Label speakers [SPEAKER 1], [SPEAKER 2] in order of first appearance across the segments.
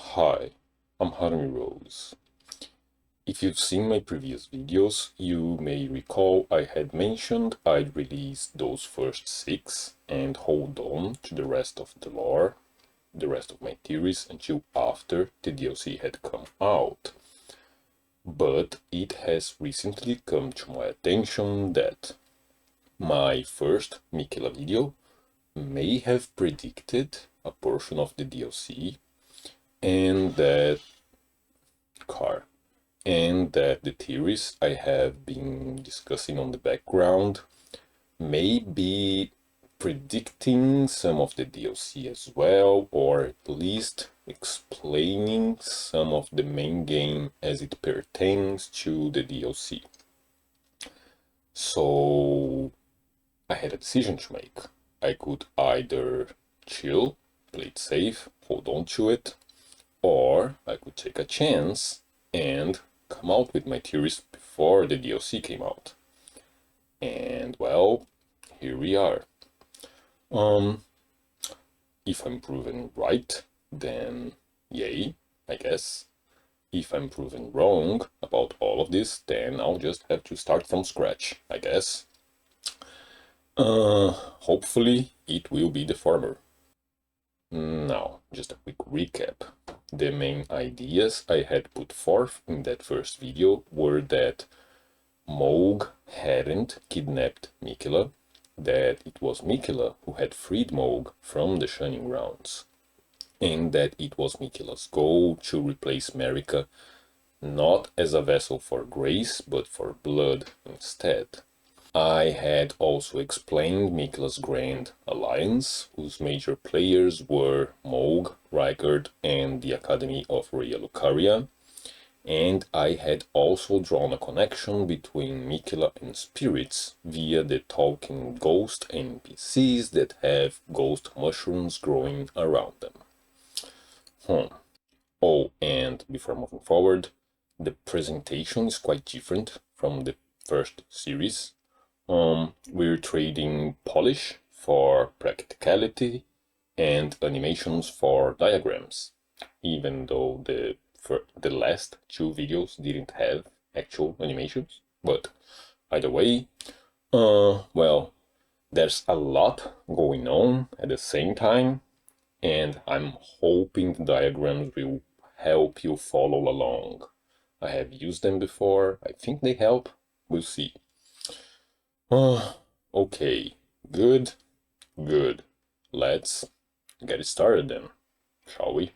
[SPEAKER 1] Hi, I'm Harmy Rose. If you've seen my previous videos, you may recall I had mentioned I'd release those first 6 and hold on to the rest of the lore, the rest of my theories until after the DLC had come out. But it has recently come to my attention that my first Miquella video may have predicted a portion of the DLC and that the theories I have been discussing on the background may be predicting some of the DLC as well, or at least explaining some of the main game as it pertains to the DLC. So I had a decision to make. I could either chill, play it safe, hold on to it, or I could take a chance and come out with my theories before the DLC came out. And well, here we are. If I'm proven right, then yay, I guess. If I'm proven wrong about all of this, then I'll just have to start from scratch, I guess. Hopefully it will be the former. Now, just a quick recap. The main ideas I had put forth in that first video were that Mohg hadn't kidnapped Miquella, that it was Miquella who had freed Mohg from the Shining Grounds, and that it was Miquella's goal to replace Marika not as a vessel for grace, but for blood instead. I had also explained Miquella's Grand Alliance, whose major players were Mohg, Rykard, and the Academy of Rhea Lucaria, and I had also drawn a connection between Miquella and spirits via the talking ghost NPCs that have ghost mushrooms growing around them. Oh, and before moving forward, the presentation is quite different from the first series. We're trading polish for practicality and animations for diagrams, even though the last 2 videos didn't have actual animations. But either way, well, there's a lot going on at the same time, and I'm hoping the diagrams will help you follow along. I have used them before, I think they help, we'll see. Okay, good. Let's get it started then, shall we?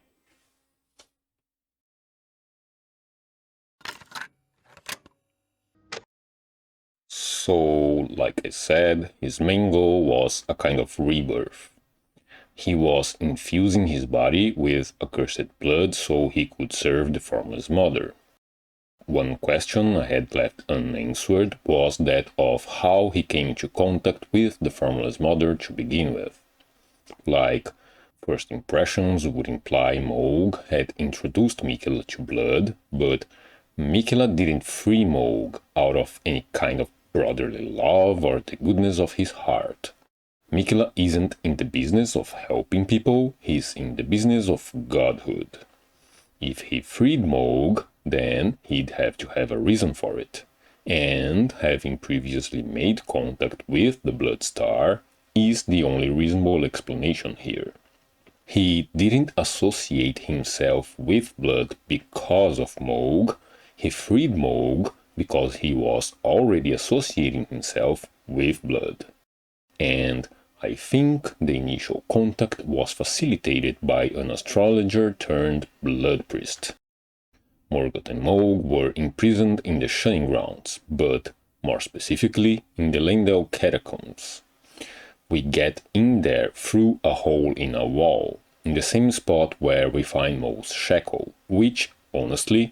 [SPEAKER 1] So, like I said, his main goal was a kind of rebirth. He was infusing his body with accursed blood so he could serve the Formless Mother. One question I had left unanswered was that of how he came into contact with the Formless Mother to begin with. Like, first impressions would imply Mohg had introduced Miquella to blood, but Miquella didn't free Mohg out of any kind of brotherly love or the goodness of his heart. Miquella isn't in the business of helping people, he's in the business of godhood. If he freed Mohg, then he'd have to have a reason for it. And having previously made contact with the Blood Star is the only reasonable explanation here. He didn't associate himself with blood because of Mohg, he freed Mohg because he was already associating himself with blood. And I think the initial contact was facilitated by an astrologer turned blood priest. Morgoth and Mohg were imprisoned in the Shining Grounds, but more specifically in the Leyndell catacombs. We get in there through a hole in a wall, in the same spot where we find Mohg's shackle, which, honestly,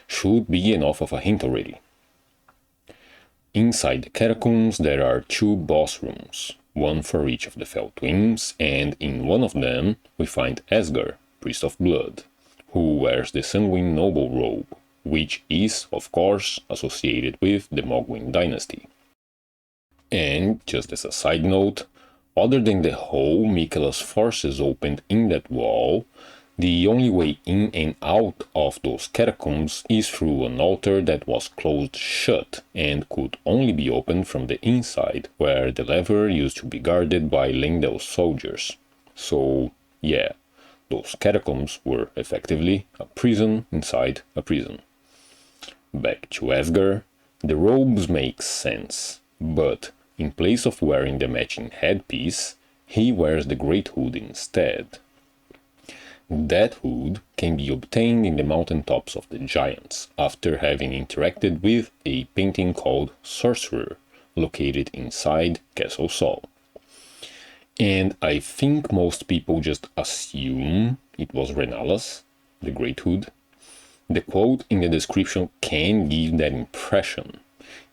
[SPEAKER 1] should be enough of a hint already. Inside the catacombs there are 2 boss rooms, one for each of the Fell Twins, and in one of them we find Asgar, Priest of Blood, who wears the Sunwind Noble robe, which is, of course, associated with the Mogwyn dynasty. And, just as a side note, other than the hole Miquella's forces opened in that wall, The only way in and out of those catacombs is through an altar that was closed shut and could only be opened from the inside, where the lever used to be guarded by Lindell's soldiers. So, yeah, those catacombs were effectively a prison inside a prison. Back to Asgard, the robes make sense, but in place of wearing the matching headpiece, he wears the great hood instead. That hood can be obtained in the mountaintops of the giants after having interacted with a painting called Sorcerer, located inside Castle Sol. And I think most people just assume it was Renalla's, the Great Hood. The quote in the description can give that impression.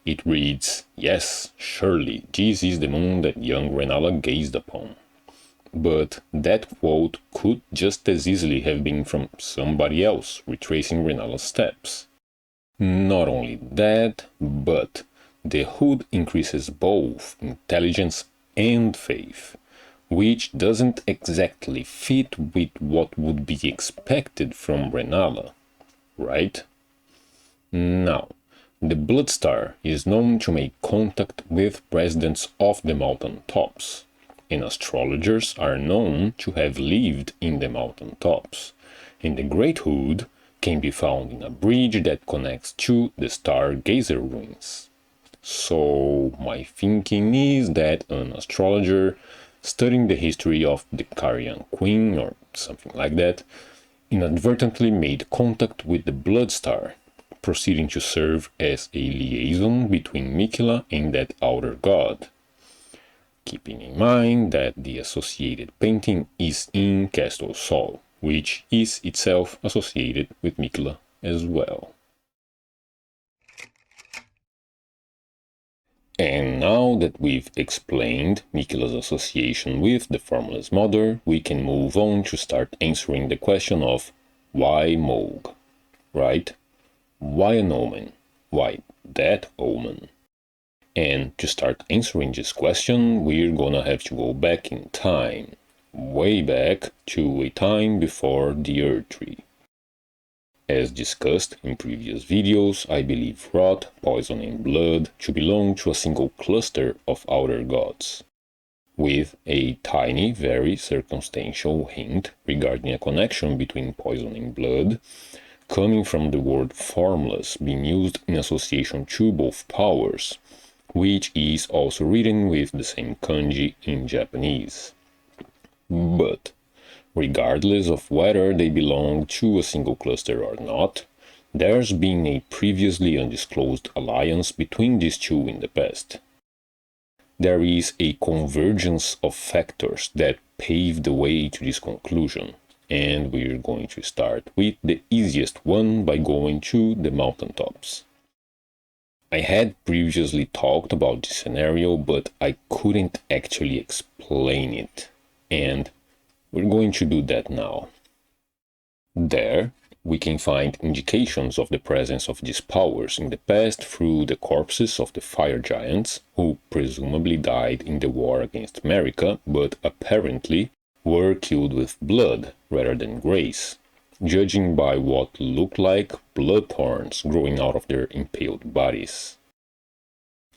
[SPEAKER 1] It reads, "Yes, surely, this is the moon that young Renalla gazed upon." But that quote could just as easily have been from somebody else retracing Renalla's steps. Not only that, but the hood increases both intelligence and faith, which doesn't exactly fit with what would be expected from Renalla, right? Now, the Bloodstar is known to make contact with residents of the mountain tops, and astrologers are known to have lived in the mountain tops, and the Great Hood can be found in a bridge that connects to the Stargazer ruins. So my thinking is that an astrologer studying the history of the Carian Queen or something like that inadvertently made contact with the Bloodstar, proceeding to serve as a liaison between Miquella and that outer god. Keeping in mind that the associated painting is in Castle Sol, which is itself associated with Miquella as well. And now that we've explained Miquella's association with the Formless Mother, we can move on to start answering the question of why Moog, right? Why an omen? Why that omen? And to start answering this question, we're gonna have to go back in time, way back to a time before the Earth Tree. As discussed in previous videos, I believe rot, poison, and blood to belong to a single cluster of outer gods, with a tiny, very circumstantial hint regarding a connection between poison and blood, coming from the word formless being used in association to both powers, which is also written with the same kanji in Japanese. But, regardless of whether they belong to a single cluster or not, there's been a previously undisclosed alliance between these two in the past. There is a convergence of factors that pave the way to this conclusion, and we're going to start with the easiest one by going to the mountaintops. I had previously talked about this scenario, but I couldn't actually explain it, and we're going to do that now. There, we can find indications of the presence of these powers in the past through the corpses of the fire giants, who presumably died in the war against America, but apparently were killed with blood rather than grace, judging by what looked like blood thorns growing out of their impaled bodies.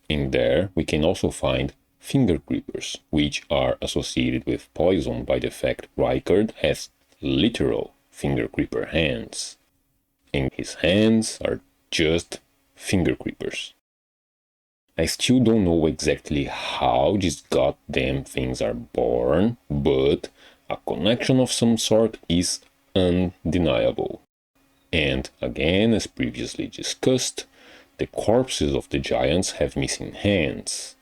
[SPEAKER 1] In there, we can also find finger creepers, which are associated with poison by the fact Rykard has literal finger creeper hands, and his hands are just finger creepers. I still don't know exactly how these goddamn things are born, but a connection of some sort is undeniable. And again, as previously discussed, the corpses of the giants have missing hands.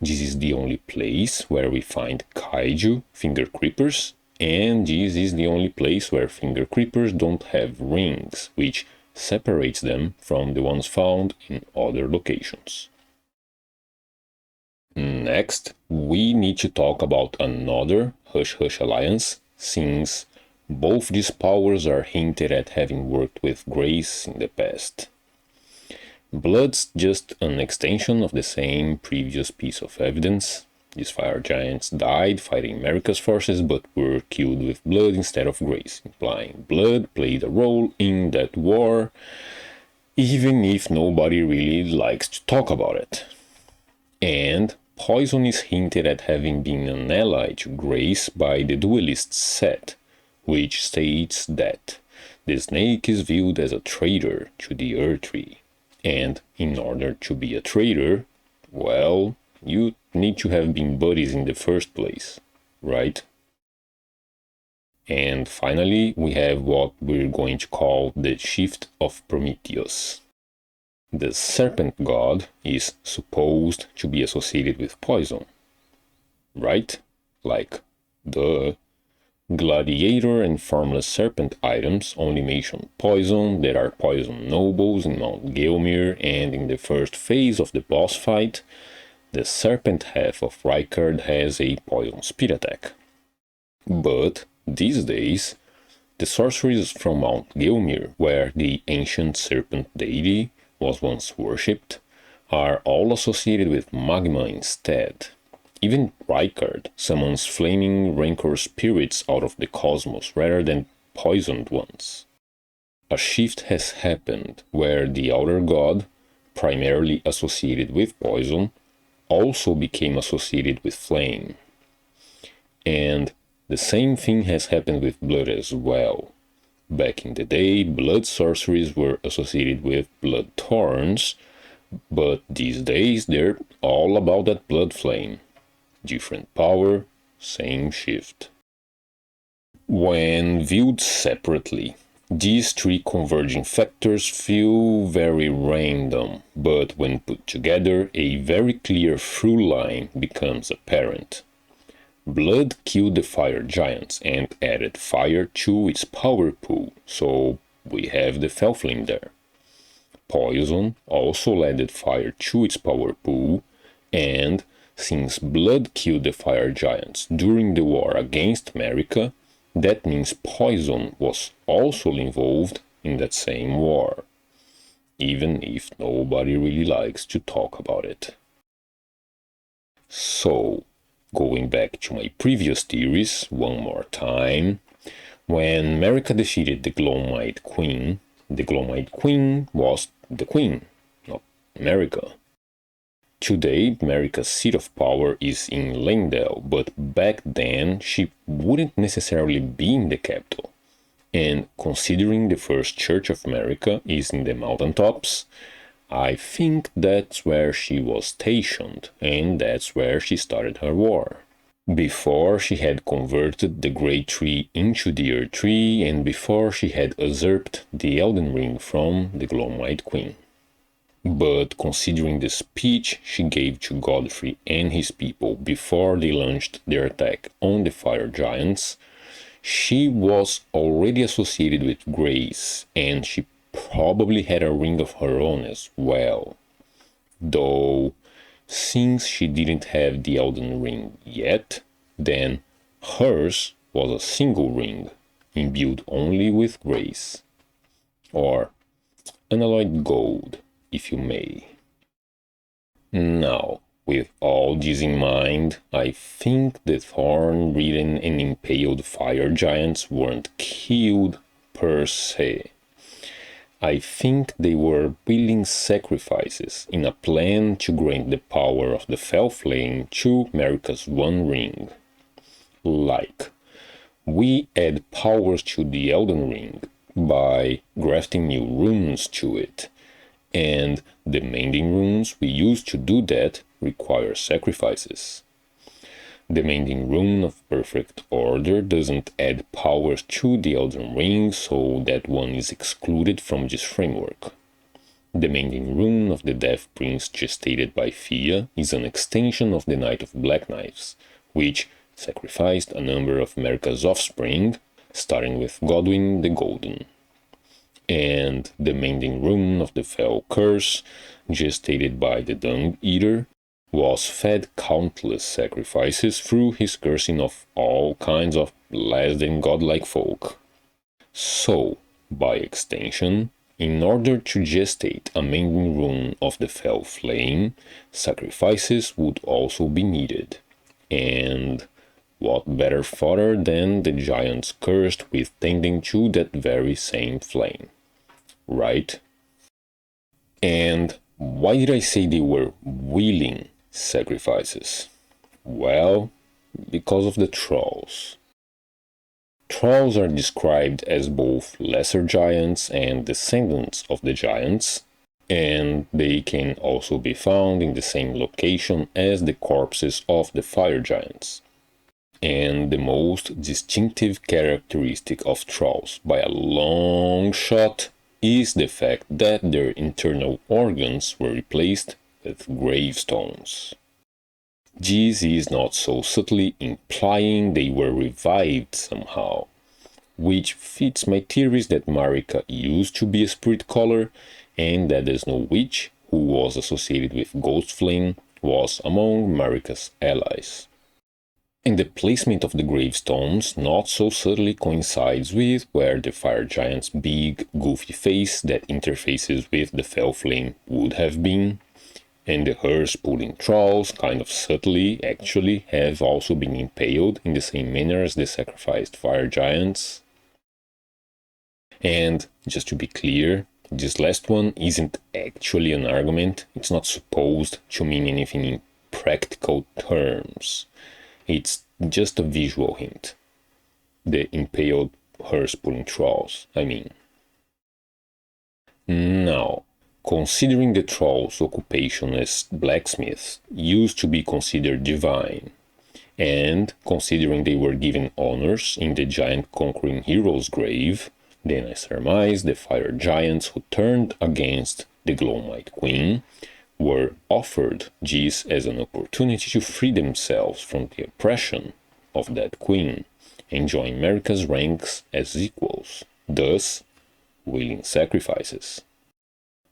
[SPEAKER 1] This is the only place where we find kaiju finger creepers, and this is the only place where finger creepers don't have rings, which separates them from the ones found in other locations. Next, we need to talk about another Hush Hush alliance, since both these powers are hinted at having worked with grace in the past. Blood's just an extension of the same previous piece of evidence. These fire giants died fighting America's forces but were killed with blood instead of grace, implying blood played a role in that war, even if nobody really likes to talk about it. And poison is hinted at having been an ally to grace by the duelist Set, which states that the snake is viewed as a traitor to the Earth Tree, and in order to be a traitor, well, you need to have been buddies in the first place, right? And finally, we have what we're going to call the Shift of Prometheus. The serpent god is supposed to be associated with poison, right? Like, duh. Gladiator and formless serpent items only mention poison. There are poison nobles in Mount Gelmir, and in the first phase of the boss fight, the serpent half of Rykard has a poison speed attack. But these days, the sorceries from Mount Gelmir, where the ancient serpent deity was once worshipped, are all associated with magma instead. Even Rykard summons flaming rancor spirits out of the cosmos rather than poisoned ones. A shift has happened where the outer god, primarily associated with poison, also became associated with flame. And the same thing has happened with blood as well. Back in the day, blood sorceries were associated with blood thorns, but these days they're all about that blood flame. Different power, same shift. When viewed separately, these three converging factors feel very random, but when put together, a very clear through line becomes apparent. Blood killed the fire giants and added fire to its power pool, so we have the Felflame there. Poison also added fire to its power pool, and since blood killed the fire giants during the war against America, that means poison was also involved in that same war, even if nobody really likes to talk about it. So, going back to my previous theories one more time, when America defeated the Glomite Queen was the queen, not America. Today, America's seat of power is in Leyndell, but back then she wouldn't necessarily be in the capital. And considering the first Church of America is in the mountaintops, I think that's where she was stationed, and that's where she started her war. Before she had converted the Great Tree into the Earth Tree, and before she had usurped the Elden Ring from the Glomite Queen. But considering the speech she gave to Godfrey and his people before they launched their attack on the fire giants, she was already associated with grace, and she probably had a ring of her own as well. Though, since she didn't have the Elden Ring yet, then hers was a single ring, imbued only with grace. Or unalloyed gold, if you may. Now, with all this in mind, I think the thorn-ridden and impaled fire giants weren't killed per se. I think they were willing sacrifices in a plan to grant the power of the Felflame to America's One Ring. Like, we add powers to the Elden Ring by grafting new runes to it, and the mending runes we use to do that require sacrifices. The mending rune of perfect order doesn't add powers to the Elden Ring, so that one is excluded from this framework. The mending rune of the Death Prince gestated by Fia is an extension of the Knight of Black Knives, which sacrificed a number of America's offspring, starting with Godwyn the Golden. And the mending rune of the Fell Curse, gestated by the Dung Eater, was fed countless sacrifices through his cursing of all kinds of less than godlike folk. So, by extension, in order to gestate a mending rune of the Fell Flame, sacrifices would also be needed, And what better fodder than the giants cursed with tending to that very same flame, right? And why did I say they were willing sacrifices? Well, because of the trolls. Trolls are described as both lesser giants and descendants of the giants, and they can also be found in the same location as the corpses of the fire giants. And the most distinctive characteristic of trolls, by a long shot, is the fact that their internal organs were replaced with gravestones. This is not so subtly implying they were revived somehow, which fits my theories that Marika used to be a spirit caller and that the Snow Witch, who was associated with Ghost Flame, was among Marika's allies. And the placement of the gravestones not so subtly coincides with where the fire giant's big, goofy face that interfaces with the fell flame would have been, and the hearse-pulling trolls, kind of subtly actually, have also been impaled in the same manner as the sacrificed fire giants. And, just to be clear, this last one isn't actually an argument, it's not supposed to mean anything in practical terms. It's just a visual hint. The impaled hearse-pulling trolls, I mean. Now, considering the trolls' occupation as blacksmiths used to be considered divine, and considering they were given honors in the giant conquering hero's grave, then I surmise the fire giants who turned against the Glowmite Queen were offered this as an opportunity to free themselves from the oppression of that queen and join Marika's ranks as equals, thus willing sacrifices.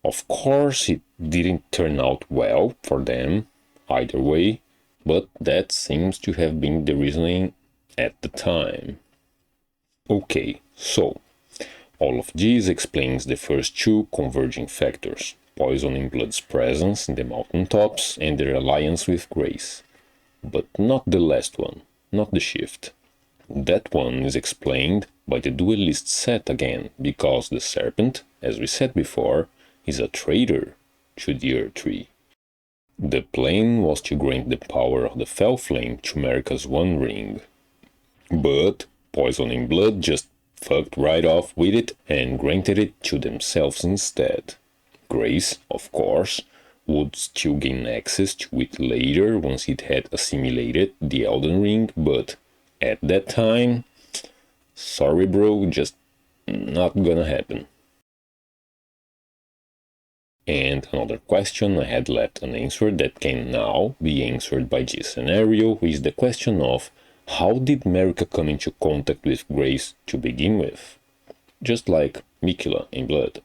[SPEAKER 1] Of course, it didn't turn out well for them either way, but that seems to have been the reasoning at the time. Okay, so all of this explains the first two converging factors: Poison in Blood's presence in the mountaintops and their alliance with Grace. But not the last one, not the shift. That one is explained by the duelist set again, because the serpent, as we said before, is a traitor to the Earth Tree. The plan was to grant the power of the Fell Flame to Marika's One Ring. But Poison in Blood just fucked right off with it and granted it to themselves instead. Grace, of course, would still gain access to it later once it had assimilated the Elden Ring, but at that time, sorry bro, just not gonna happen. And another question I had left unanswered that can now be answered by this scenario is the question of how did Marika come into contact with Grace to begin with? Just like Miquella in Blood.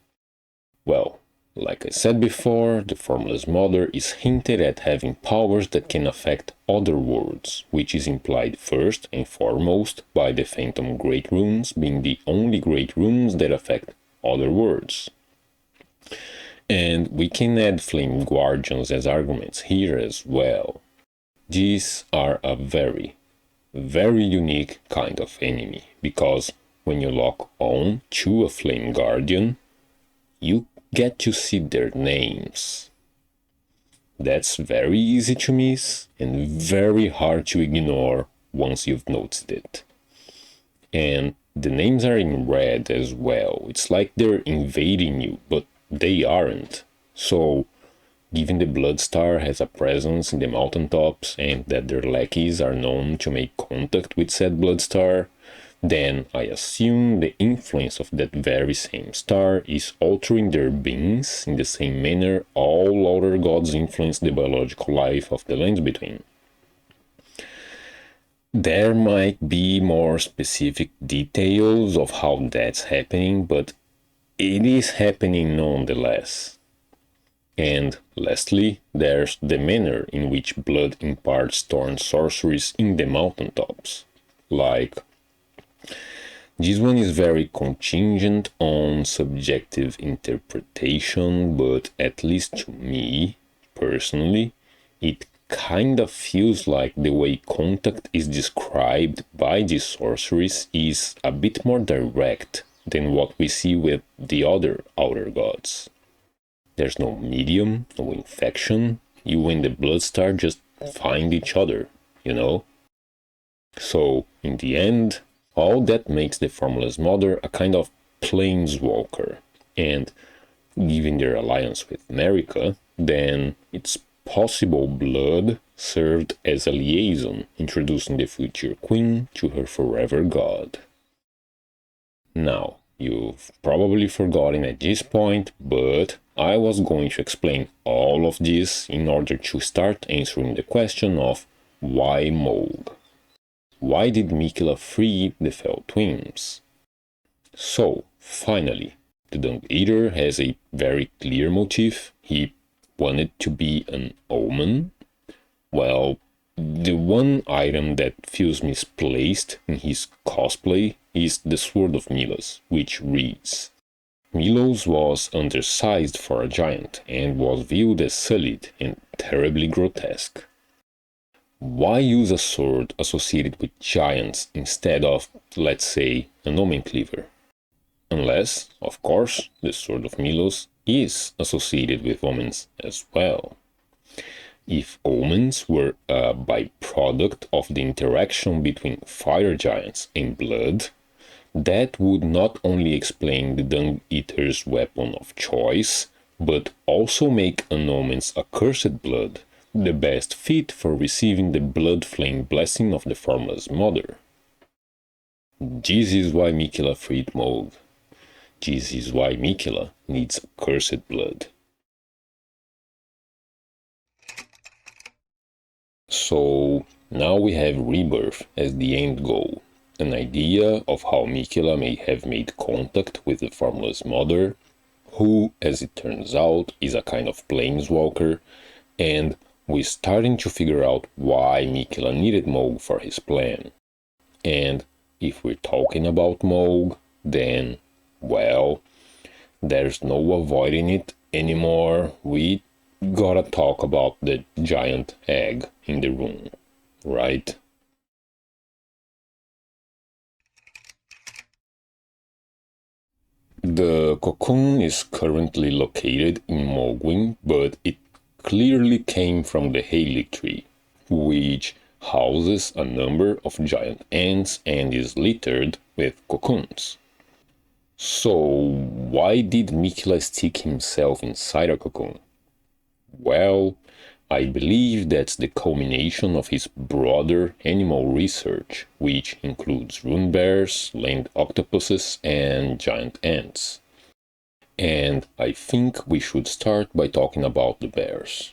[SPEAKER 1] Well, like I said before, the formula's mother is hinted at having powers that can affect other worlds, which is implied first and foremost by the Phantom Great Runes being the only Great Runes that affect other worlds. And we can add Flame Guardians as arguments here as well. These are a very unique kind of enemy, because when you lock on to a Flame Guardian, you get to see their names. That's very easy to miss and very hard to ignore once you've noticed it. And the names are in red as well. It's like they're invading you, but they aren't. So, given the Bloodstar has a presence in the mountaintops and that their lackeys are known to make contact with said Bloodstar, then I assume the influence of that very same star is altering their beings in the same manner all other gods influence the biological life of the lands between. There might be more specific details of how that's happening, but it is happening nonetheless. And lastly, there's the manner in which blood imparts torn sorceries in the mountaintops. Like, this one is very contingent on subjective interpretation, but at least to me, personally, it kinda feels like the way contact is described by these sorceries is a bit more direct than what we see with the other outer gods. There's no medium, no infection. You and the Bloodstar just find each other, you know? So, in the end, all that makes the Formless Mother a kind of planeswalker. And given their alliance with Marika, then it's possible Blood served as a liaison, introducing the future queen to her forever god. Now, you've probably forgotten at this point, but I was going to explain all of this in order to start answering the question of why Mold? Why did Miquella free the Fell Twins? So, finally, the Dung Eater has a very clear motive. He wanted to be an omen. Well, the one item that feels misplaced in his cosplay is the Sword of Milos, which reads: Milos was undersized for a giant and was viewed as sullied and terribly grotesque. Why use a sword associated with giants instead of, let's say, an omen cleaver? Unless, of course, the Sword of Milos is associated with omens as well. If omens were a byproduct of the interaction between fire giants and blood, that would not only explain the Dung Eater's weapon of choice, but also make an omen's accursed blood the best fit for receiving the blood flame blessing of the Formless Mother. This is why Miquella freed Mold. This is why Miquella needs accursed blood. So now we have rebirth as the end goal, an idea of how Miquella may have made contact with the Formless Mother, who, as it turns out, is a kind of planeswalker, and we're starting to figure out why Miquella needed Moog for his plan. And if we're talking about Moog, then, well, there's no avoiding it anymore. We gotta talk about the giant egg in the room, right? The cocoon is currently located in Mogwin, but it clearly came from the Haley tree, which houses a number of giant ants and is littered with cocoons. So, why did Miquella stick himself inside a cocoon? Well, I believe that's the culmination of his broader animal research, which includes rune bears, land octopuses, and giant ants. And I think we should start by talking about the bears.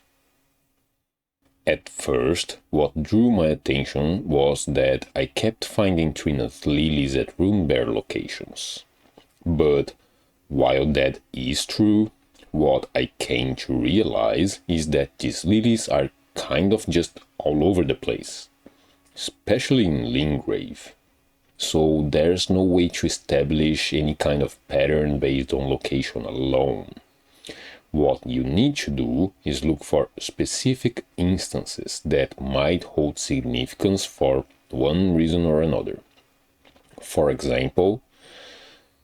[SPEAKER 1] At first, what drew my attention was that I kept finding Trina's lilies at rune bear locations. But while that is true, what I came to realize is that these lilies are kind of just all over the place, especially in Lingrave. So there's no way to establish any kind of pattern based on location alone. What you need to do is look for specific instances that might hold significance for one reason or another. For example,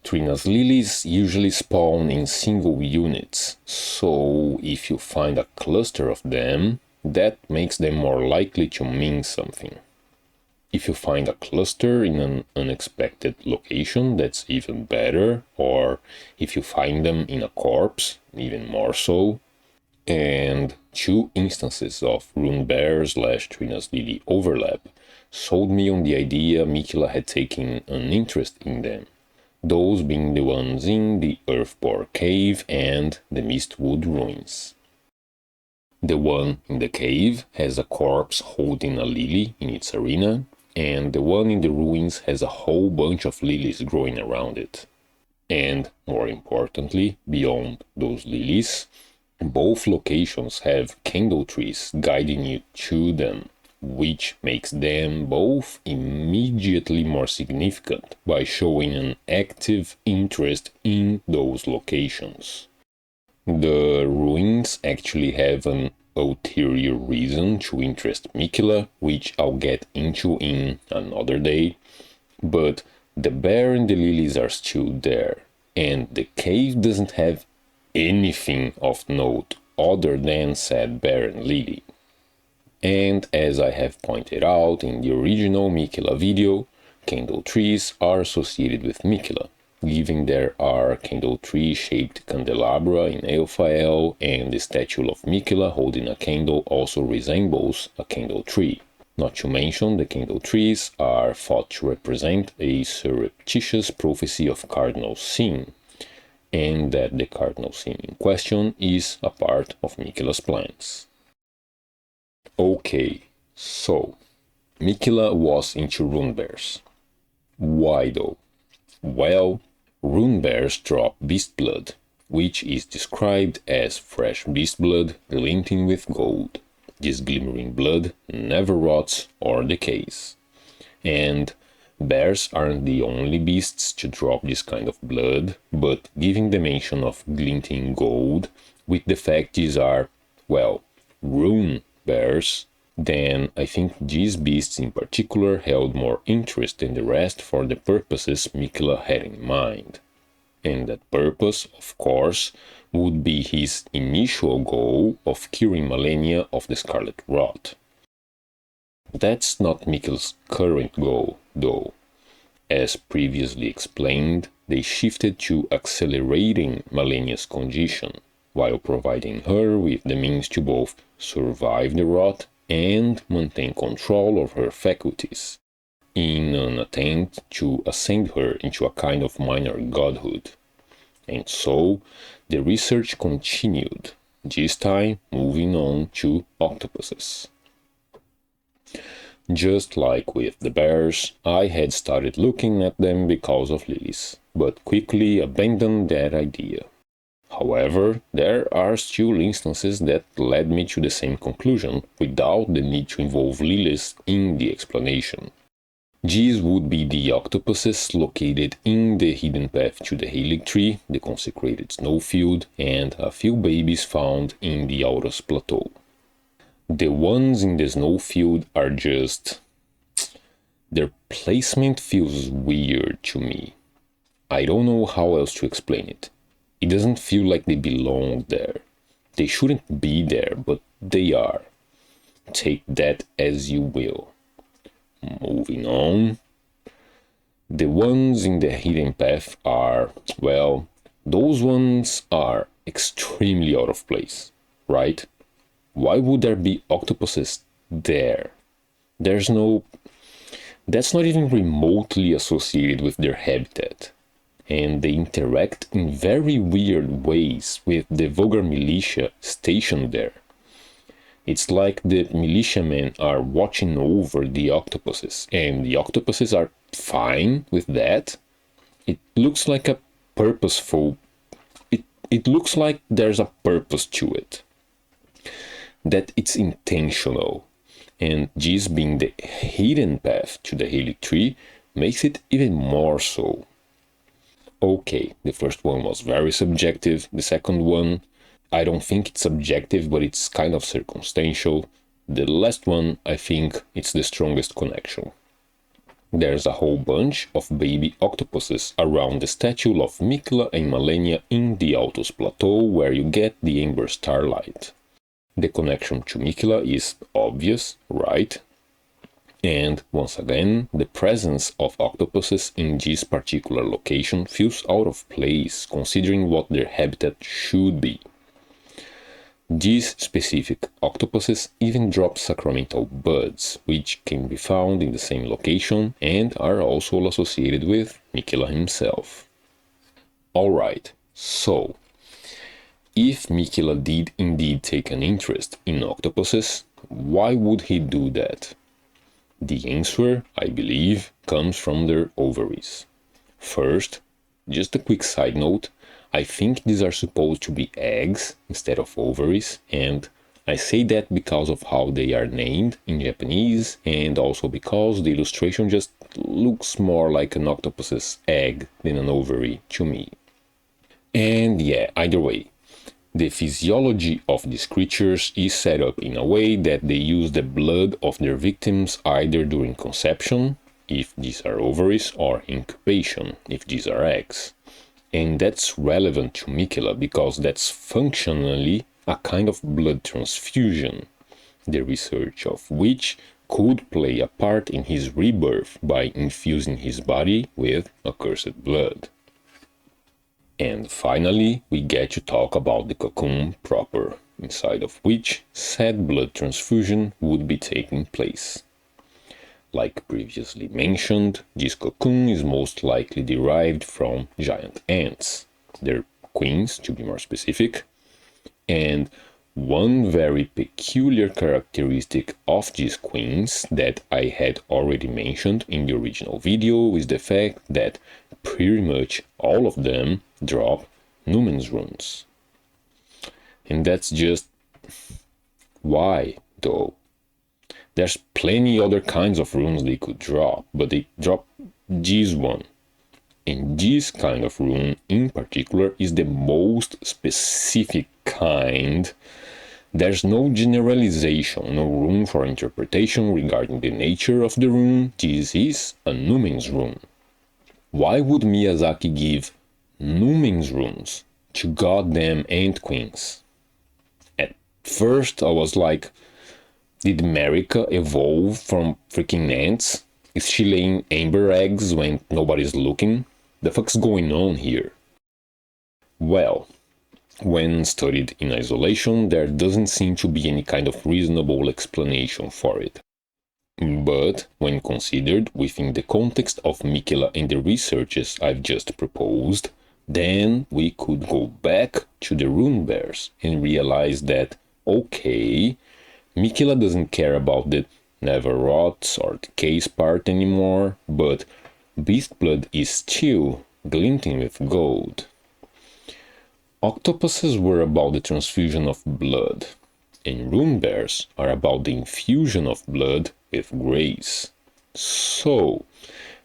[SPEAKER 1] Trina's lilies usually spawn in single units, so if you find a cluster of them, that makes them more likely to mean something. If you find a cluster in an unexpected location, that's even better, or if you find them in a corpse, even more so. And 2 instances of Rune Bear / Trina's Lily overlap sold me on the idea Miquella had taken an interest in them, those being the ones in the Earthbore Cave and the Mistwood Ruins. The one in the cave has a corpse holding a lily in its arena, and the one in the ruins has a whole bunch of lilies growing around it. And, more importantly, beyond those lilies, both locations have candle trees guiding you to them, which makes them both immediately more significant by showing an active interest in those locations. The ruins actually have an ulterior reason to interest Miquella, which I'll get into in another day, but the bear and the lilies are still there, and the cave doesn't have anything of note other than said bear and lily. And as I have pointed out in the original Miquella video, candle trees are associated with Miquella, given there are candle tree shaped candelabra in Elphael, and the statue of Miquella holding a candle also resembles a candle tree. Not to mention, the candle trees are thought to represent a surreptitious prophecy of cardinal sin, and that the cardinal sin in question is a part of Miquella's plans. Okay, so Miquella was into rune bears. Why though? Well, rune bears drop beast blood, which is described as fresh beast blood glinting with gold. This glimmering blood never rots or decays. And bears aren't the only beasts to drop this kind of blood, but given the mention of glinting gold, with the fact these are, well, rune bears, then I think these beasts in particular held more interest than the rest for the purposes Miquella had in mind. And that purpose, of course, would be his initial goal of curing Malenia of the Scarlet Rot. That's not Miquella's current goal, though. As previously explained, they shifted to accelerating Malenia's condition, while providing her with the means to both survive the rot and maintain control of her faculties, in an attempt to ascend her into a kind of minor godhood. And so, the research continued, this time moving on to octopuses. Just like with the bears, I had started looking at them because of lilies, but quickly abandoned that idea. However, there are still instances that led me to the same conclusion without the need to involve lilies in the explanation. These would be the octopuses located in the hidden path to the Halig Tree, the consecrated snowfield, and a few babies found in the Aurus Plateau. The ones in the snowfield are just... their placement feels weird to me. I don't know how else to explain it. It doesn't feel like they belong there. They shouldn't be there, but they are. Take that as you will. Moving on. The ones in the hidden path are, well, those ones are extremely out of place, right? Why would there be octopuses there? That's not even remotely associated with their habitat. And they interact in very weird ways with the vulgar militia stationed there. It's like the militiamen are watching over the octopuses, and the octopuses are fine with that. It looks like a purposeful... It looks like there's a purpose to it. That it's intentional. And this being the hidden path to the Halig Tree makes it even more so. Okay, the first one was very subjective. The second one, I don't think it's subjective, but it's kind of circumstantial. The last one, I think it's the strongest connection. There's a whole bunch of baby octopuses around the statue of Miquella and Malenia in the Altus Plateau, where you get the Amber Starlight. The connection to Miquella is obvious, right? And once again, the presence of octopuses in this particular location feels out of place considering what their habitat should be. These specific octopuses even drop sacramental buds, which can be found in the same location and are also associated with Miquella himself. Alright, so if Miquella did indeed take an interest in octopuses, why would he do that? The answer, I believe, comes from their ovaries. First, just a quick side note, I think these are supposed to be eggs instead of ovaries, and I say that because of how they are named in Japanese, and also because the illustration just looks more like an octopus's egg than an ovary to me. And yeah, either way, The physiology of these creatures is set up in a way that they use the blood of their victims either during conception, if these are ovaries, or incubation, if these are eggs. And that's relevant to Miquella because that's functionally a kind of blood transfusion, the research of which could play a part in his rebirth by infusing his body with accursed blood. And finally, we get to talk about the cocoon proper, inside of which said blood transfusion would be taking place. Like previously mentioned, this cocoon is most likely derived from giant ants, their queens to be more specific, and one very peculiar characteristic of these queens that I had already mentioned in the original video is the fact that pretty much all of them drop Numen's runes. And that's just why, though. There's plenty other kinds of runes they could drop, but they drop this one. And this kind of rune in particular is the most specific kind. There's no generalization, no room for interpretation regarding the nature of the rune. This is a Numen's rune. Why would Miyazaki give Numen's runes to goddamn ant queens? At first I was like, did Marika evolve from freaking ants? Is she laying amber eggs when nobody's looking? The fuck's going on here? Well, when studied in isolation, there doesn't seem to be any kind of reasonable explanation for it. But when considered within the context of Miquella and the researches I've just proposed, then we could go back to the rune bears and realize that, okay, Miquella doesn't care about the never rots or decays part anymore, but beast blood is still glinting with gold. Octopuses were about the transfusion of blood, and rune bears are about the infusion of blood with grace. So,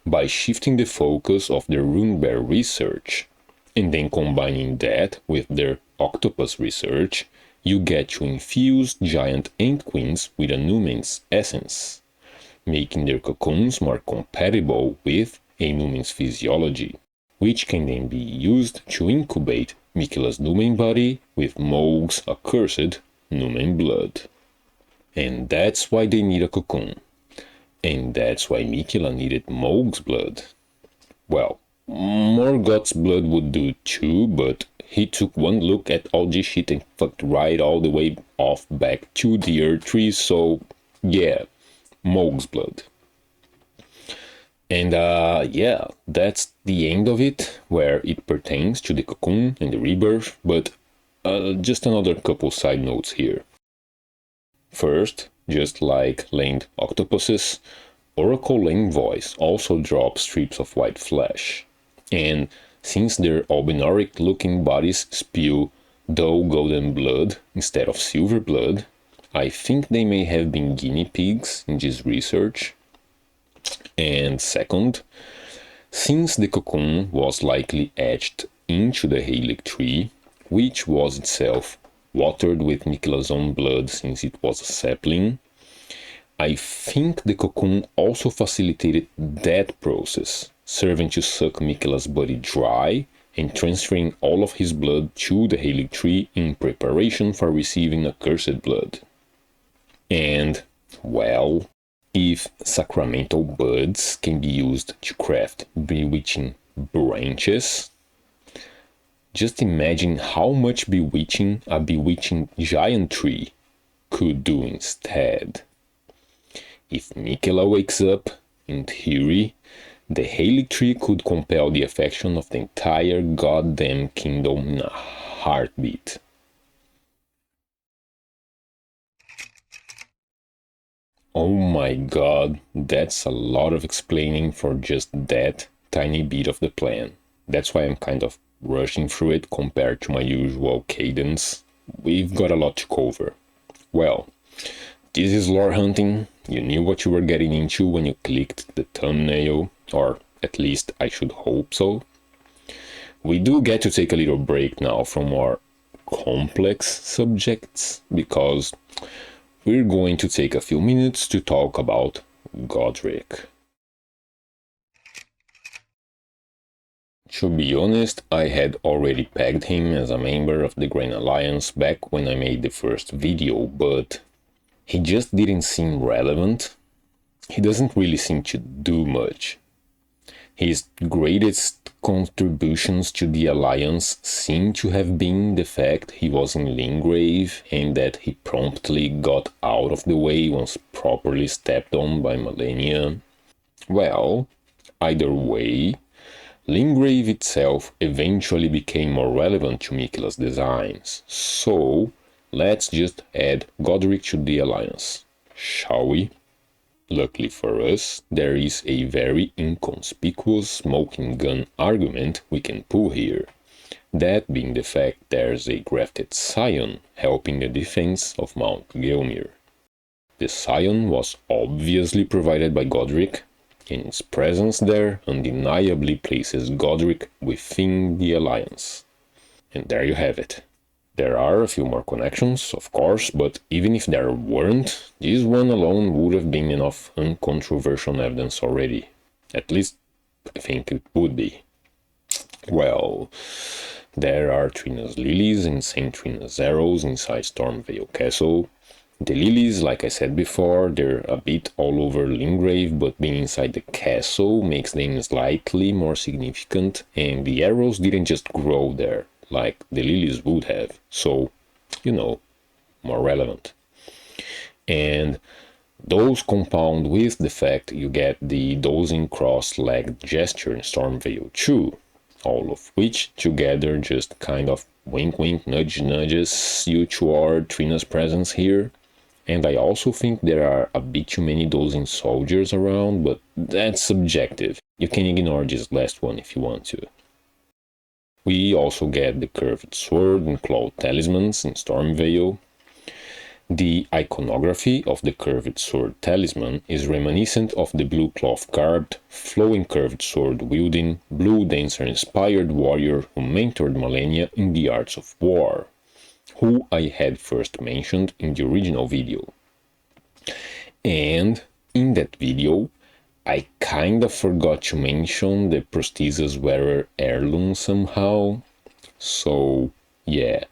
[SPEAKER 1] by shifting the focus of the rune bear research, and then combining that with their octopus research, you get to infuse giant ant queens with a Numen's essence, making their cocoons more compatible with a Numen's physiology, which can then be used to incubate Miquella's Numen body with Mohg's accursed Numen blood. And that's why they need a cocoon. And that's why Miquella needed Mohg's blood. Well, Morgoth's blood would do too, but he took one look at all this shit and fucked right all the way off back to the Earth Tree, so yeah, Mohg's blood. And yeah, that's the end of it, where it pertains to the cocoon and the rebirth, but just another couple side notes here. First, just like land octopuses, Oracle Lane Voice also drops strips of white flesh, and since their albinoric looking bodies spew dull golden blood instead of silver blood, I think they may have been guinea pigs in this research. And second, since the cocoon was likely etched into the Halig tree, which was itself watered with Miquella's own blood since it was a sapling, I think the cocoon also facilitated that process, serving to suck Miquella's body dry and transferring all of his blood to the Halig tree in preparation for receiving accursed blood. And, well, if sacramental buds can be used to craft bewitching branches, just imagine how much bewitching a bewitching giant tree could do instead. If Miquella wakes up, in theory, the Halig tree could compel the affection of the entire goddamn kingdom in a heartbeat. Oh my god, that's a lot of explaining for just that tiny bit of the plan. That's why I'm kind of rushing through it compared to my usual cadence. We've got a lot to cover. Well, this is lore hunting. You knew what you were getting into when you clicked the thumbnail, or at least I should hope so. We do get to take a little break now from our complex subjects, because we're going to take a few minutes to talk about Godric. To be honest, I had already pegged him as a member of the Grand Alliance back when I made the first video, but he just didn't seem relevant. He doesn't really seem to do much. His greatest contributions to the Alliance seem to have been the fact he was in Lingrave and that he promptly got out of the way once properly stepped on by Malenia. Well, either way, Lingrave itself eventually became more relevant to Miquella's designs, so let's just add Godric to the Alliance, shall we? Luckily for us, there is a very inconspicuous smoking gun argument we can pull here, that being the fact there's a grafted scion helping the defense of Mount Gelmir. The scion was obviously provided by Godric, and its presence there undeniably places Godric within the Alliance. And there you have it. There are a few more connections, of course, but even if there weren't, this one alone would have been enough uncontroversial evidence already. At least, I think it would be. Well, there are Trina's lilies and Saint Trina's arrows inside Stormveil Castle. The lilies, like I said before, they're a bit all over Lingrave, but being inside the castle makes them slightly more significant, and the arrows didn't just grow there, like the lilies would have, so, more relevant. And those compound with the fact you get the dozing cross-legged gesture in Stormveil too, all of which together just kind of wink-wink nudges you toward Trina's presence here. And I also think there are a bit too many dozing soldiers around, but that's subjective. You can ignore this last one if you want to. We also get the curved sword and claw talismans in Stormveil. The iconography of the curved sword talisman is reminiscent of the blue cloth-garbed, flowing curved sword-wielding, blue dancer-inspired warrior who mentored Malenia in the arts of war, who I had first mentioned in the original video. And in that video, I kinda forgot to mention the prosthesis wearer heirloom somehow. So, yeah,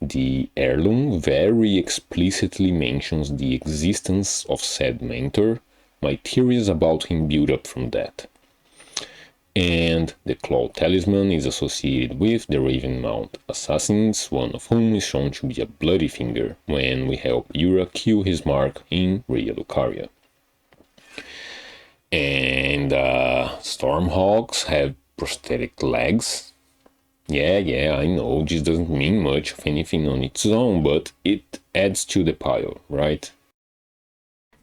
[SPEAKER 1] the heirloom very explicitly mentions the existence of said mentor. My theories about him build up from that. And the claw talisman is associated with the Ravenmount assassins, one of whom is shown to be a bloody finger when we help Yura kill his mark in Rhea Lucaria. And Stormhawks have prosthetic legs. Yeah, I know this doesn't mean much of anything on its own, but it adds to the pile, right?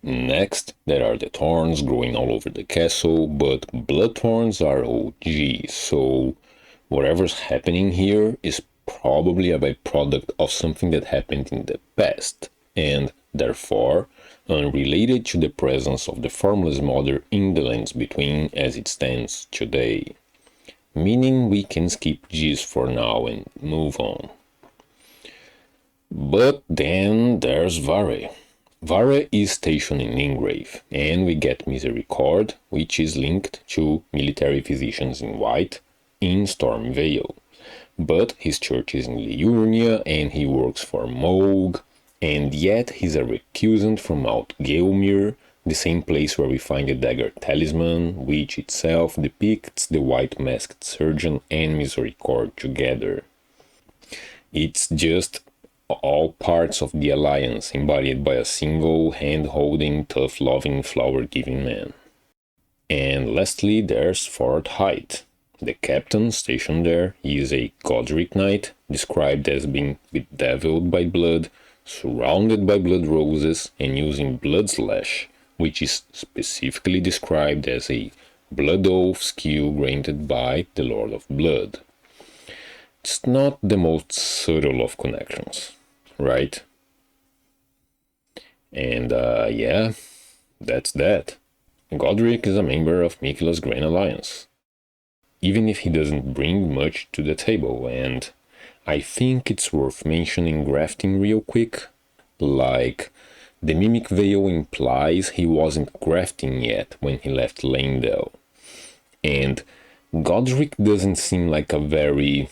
[SPEAKER 1] Next, there are the thorns growing all over the castle, but blood thorns are OG, so whatever's happening here is probably a byproduct of something that happened in the past, and therefore unrelated to the presence of the Formless Mother in the Lands Between as it stands today. Meaning we can skip this for now and move on. But then there's Vare. Vare is stationed in Lingrave, and we get Misericord, which is linked to military physicians in white in Stormveil. But his church is in Liurnia, and he works for Moog, and yet he's a recusant from Mount Gelmir, the same place where we find the dagger talisman, which itself depicts the white-masked surgeon and Misericord together. It's just all parts of the Alliance embodied by a single hand-holding, tough-loving, flower-giving man. And lastly, there's Fort Height. The captain stationed there is a Godric knight, described as being bedeviled by blood, surrounded by blood roses, and using blood slash, which is specifically described as a blood oath skill granted by the Lord of Blood. It's not the most subtle of connections, right? And yeah, that's that. Godric is a member of Miquella's Grand Alliance, even if he doesn't bring much to the table, and I think it's worth mentioning grafting real quick. Like, the Mimic Veil implies he wasn't grafting yet when he left Leyndell. And Godric doesn't seem like a very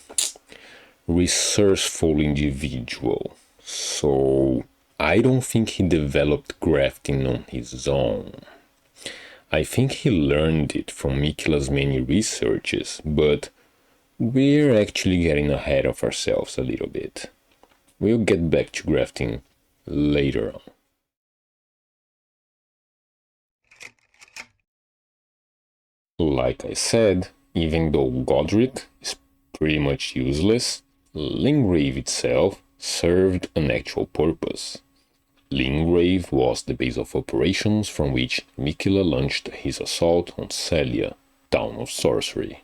[SPEAKER 1] resourceful individual. So I don't think he developed grafting on his own. I think he learned it from Miquella's many researches, but we're actually getting ahead of ourselves a little bit. We'll get back to grafting later on. Like I said, even though Godric is pretty much useless, Lingrave itself served an actual purpose. Lingrave was the base of operations from which Miquella launched his assault on Sellia, town of sorcery.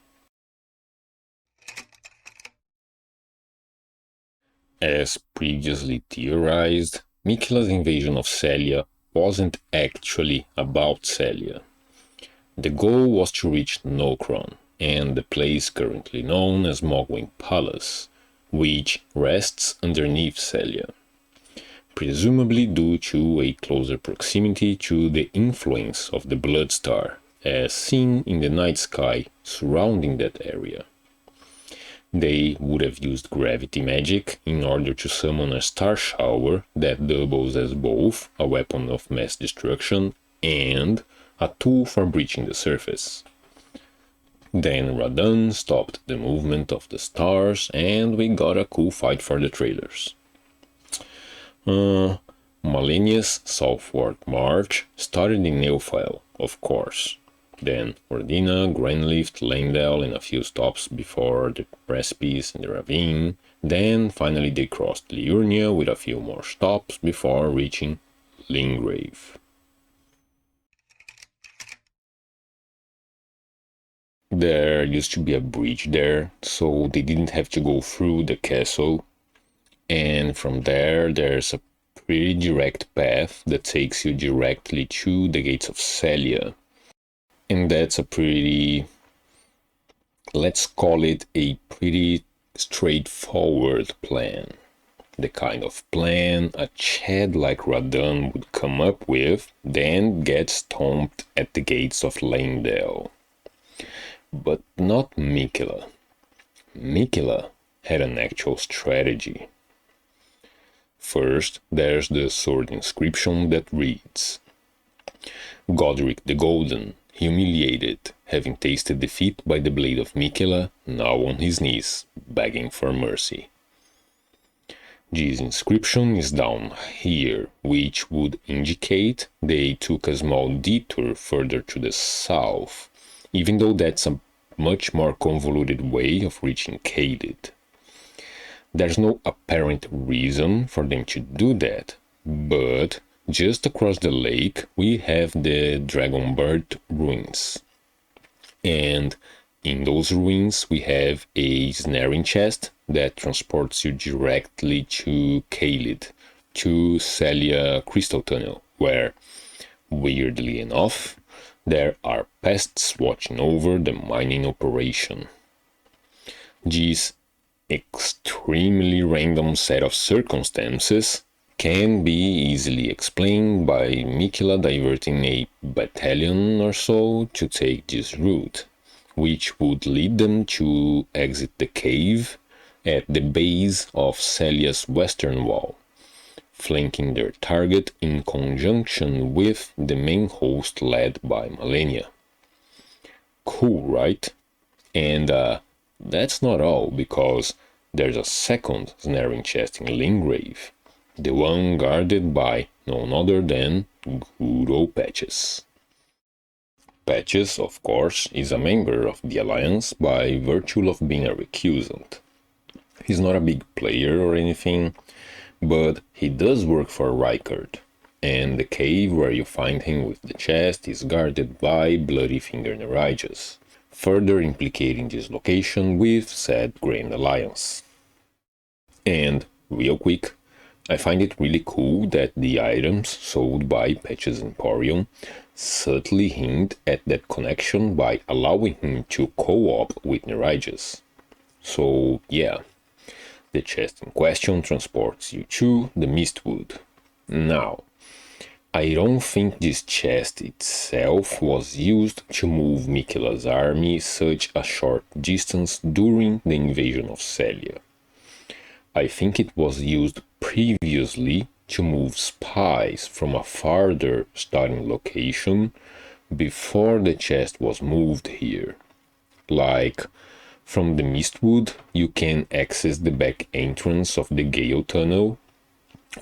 [SPEAKER 1] As previously theorized, Miquella's invasion of Sellia wasn't actually about Sellia. The goal was to reach Nokron and the place currently known as Mogwin Palace, which rests underneath Sellia, presumably due to a closer proximity to the influence of the Blood Star, as seen in the night sky surrounding that area. They would have used gravity magic in order to summon a star shower that doubles as both a weapon of mass destruction and a tool for breaching the surface. Then Radahn stopped the movement of the stars and we got a cool fight for the trailers. Malenia's southward march started in Neufile, of course. Then Ordina, Granlift, Leyndell and a few stops before the precipice in the ravine. Then finally they crossed Liurnia with a few more stops before reaching Lingrave. There used to be a bridge there, so they didn't have to go through the castle. And from there, there's a pretty direct path that takes you directly to the gates of Sellia. And that's a pretty, let's call it a pretty straightforward plan. The kind of plan a Chad like Radahn would come up with, then get stomped at the gates of Leyndell. But not Miquella. Miquella had an actual strategy. First, there's the sword inscription that reads, Godric the Golden, humiliated, having tasted defeat by the blade of Miquella, now on his knees, begging for mercy. This inscription is down here, which would indicate they took a small detour further to the south, even though that's a much more convoluted way of reaching Caelid. There's no apparent reason for them to do that, but just across the lake we have the Dragonbird ruins. And in those ruins we have a snaring chest that transports you directly to Caelid, to Sellia Crystal Tunnel, where, weirdly enough, there are pests watching over the mining operation. This extremely random set of circumstances can be easily explained by Miquella diverting a battalion or so to take this route, which would lead them to exit the cave at the base of Sellia's western wall, flanking their target in conjunction with the main host led by Malenia. Cool, right? And that's not all, because there's a second snaring chest in Lingrave, the one guarded by none other than good old Patches. Patches, of course, is a member of the Alliance by virtue of being a recusant. He's not a big player or anything, but he does work for Rykard, and the cave where you find him with the chest is guarded by Bloody Finger Nereides, further implicating this location with said Grand Alliance. And, real quick, I find it really cool that the items sold by Patches Emporium subtly hint at that connection by allowing him to co-op with Nereides. So, yeah, The chest in question transports you to the Mistwood. Now, I don't think this chest itself was used to move Miquella's army such a short distance during the invasion of Sellia. I think it was used previously to move spies from a farther starting location before the chest was moved here. Like, from the Mistwood, you can access the back entrance of the Gale Tunnel,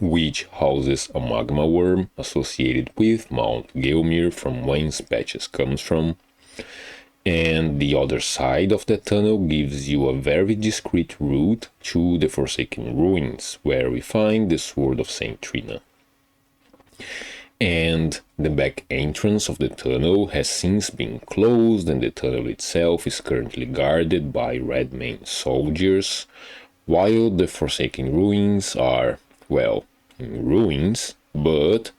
[SPEAKER 1] which houses a magma worm associated with Mount Gelmir from whence Patches comes from. And the other side of the tunnel gives you a very discreet route to the Forsaken Ruins, where we find the Sword of Saint Trina. And the back entrance of the tunnel has since been closed, and the tunnel itself is currently guarded by Redmane soldiers, while the Forsaken Ruins are, well, in ruins, but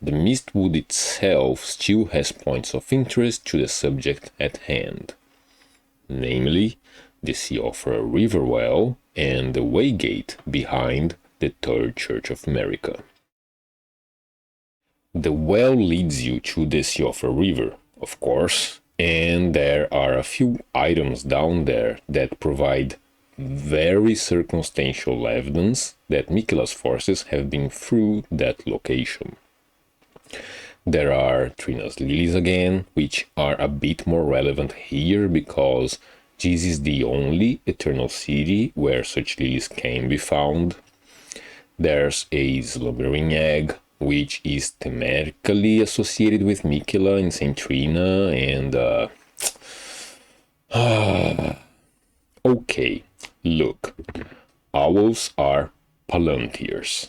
[SPEAKER 1] the Mistwood itself still has points of interest to the subject at hand, namely the Siofra River Well and the Waygate behind the Third Church of America. The well leads you to the Siofra River, of course, and there are a few items down there that provide very circumstantial evidence that Miquella's forces have been through that location. There are Trina's lilies again, which are a bit more relevant here because this is the only Eternal City where such lilies can be found. There's a slumbering egg, which is thematically associated with Miquella and Saint Trina, and okay, look, owls are palantirs.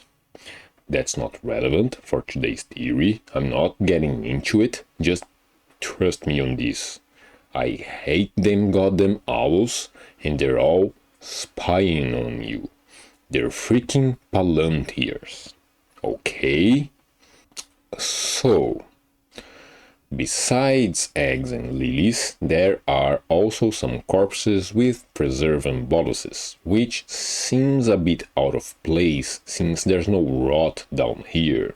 [SPEAKER 1] That's not relevant for today's theory. I'm not getting into it. Just trust me on this. I hate them goddamn owls, and they're all spying on you. They're freaking palantirs. Okay? So, besides eggs and lilies, there are also some corpses with preservant boluses, which seems a bit out of place since there's no rot down here.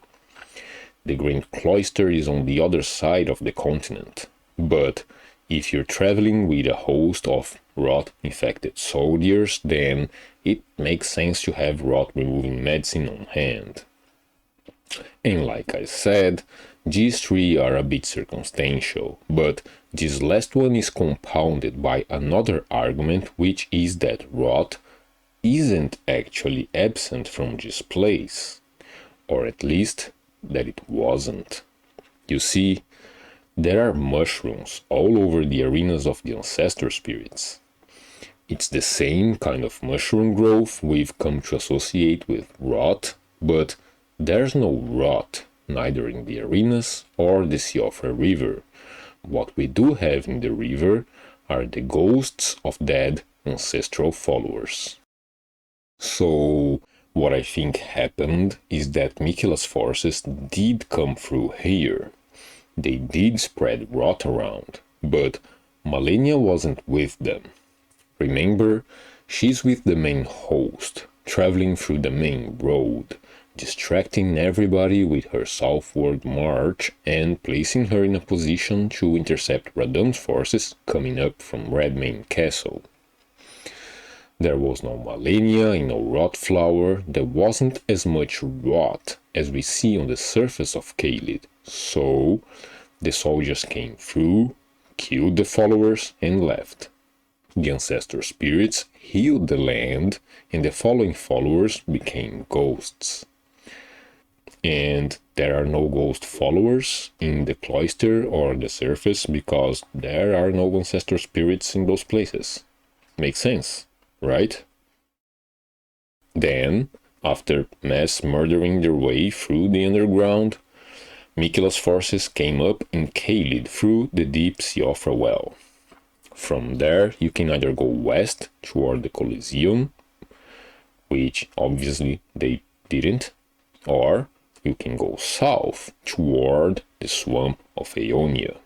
[SPEAKER 1] The Grand Cloister is on the other side of the continent, but if you're traveling with a host of rot-infected soldiers, then it makes sense to have rot-removing medicine on hand. And like I said, these three are a bit circumstantial, but this last one is compounded by another argument, which is that rot isn't actually absent from this place, or at least that it wasn't. You see, there are mushrooms all over the arenas of the Ancestor Spirits. It's the same kind of mushroom growth we've come to associate with rot, but there's no rot, neither in the arenas or the Siofra River. What we do have in the river are the ghosts of dead ancestral followers. So, what I think happened is that Miquella's forces did come through here. They did spread rot around, but Malenia wasn't with them. Remember, she's with the main host, traveling through the main road, distracting everybody with her southward march and placing her in a position to intercept Radam's forces coming up from Redmane Castle. There was no Malenia and no rot flower. There wasn't as much rot as we see on the surface of Caelid, so the soldiers came through, killed the followers, and left. The Ancestor Spirits healed the land, and the following followers became ghosts. And there are no ghost followers in the cloister or the surface because there are no Ancestor Spirits in those places. Makes sense, right? Then, after mass murdering their way through the underground, Miquella's forces came up in Caelid through the deep Siofra Well. From there, you can either go west toward the Coliseum, which obviously they didn't, or you can go south toward the swamp of Aeonia.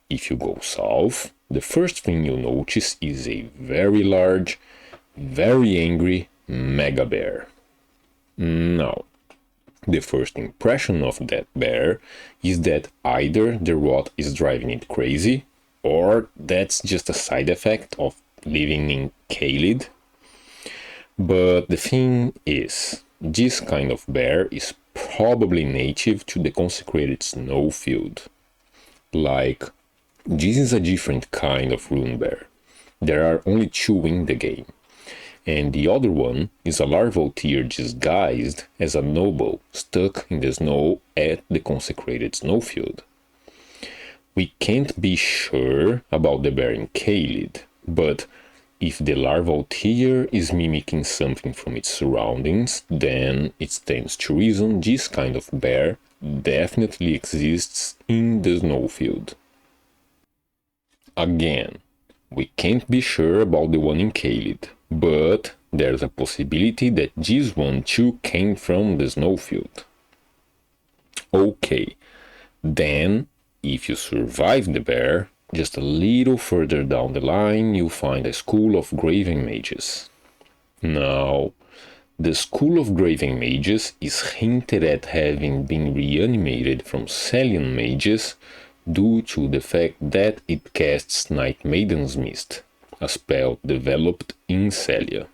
[SPEAKER 1] If you go south, the first thing you'll notice is a very large, very angry mega bear. Now, the first impression of that bear is that either the rot is driving it crazy, or that's just a side effect of living in Caelid. But the thing is, this kind of bear is probably native to the consecrated snowfield. Like, this is a different kind of rune bear. There are only two in the game. And the other one is a larval tier disguised as a noble stuck in the snow at the consecrated snowfield. We can't be sure about the bear in Caelid, but if the larval tier is mimicking something from its surroundings, then it stands to reason this kind of bear definitely exists in the snowfield. Again, we can't be sure about the one in Caelid, but there's a possibility that this one too came from the snowfield. Okay, then if you survive the bear, just a little further down the line you'll find a school of Graven Mages. Now, the School of Graven Mages is hinted at having been reanimated from Sellian mages due to the fact that it casts Night Maiden's Mist, a spell developed in Sellia.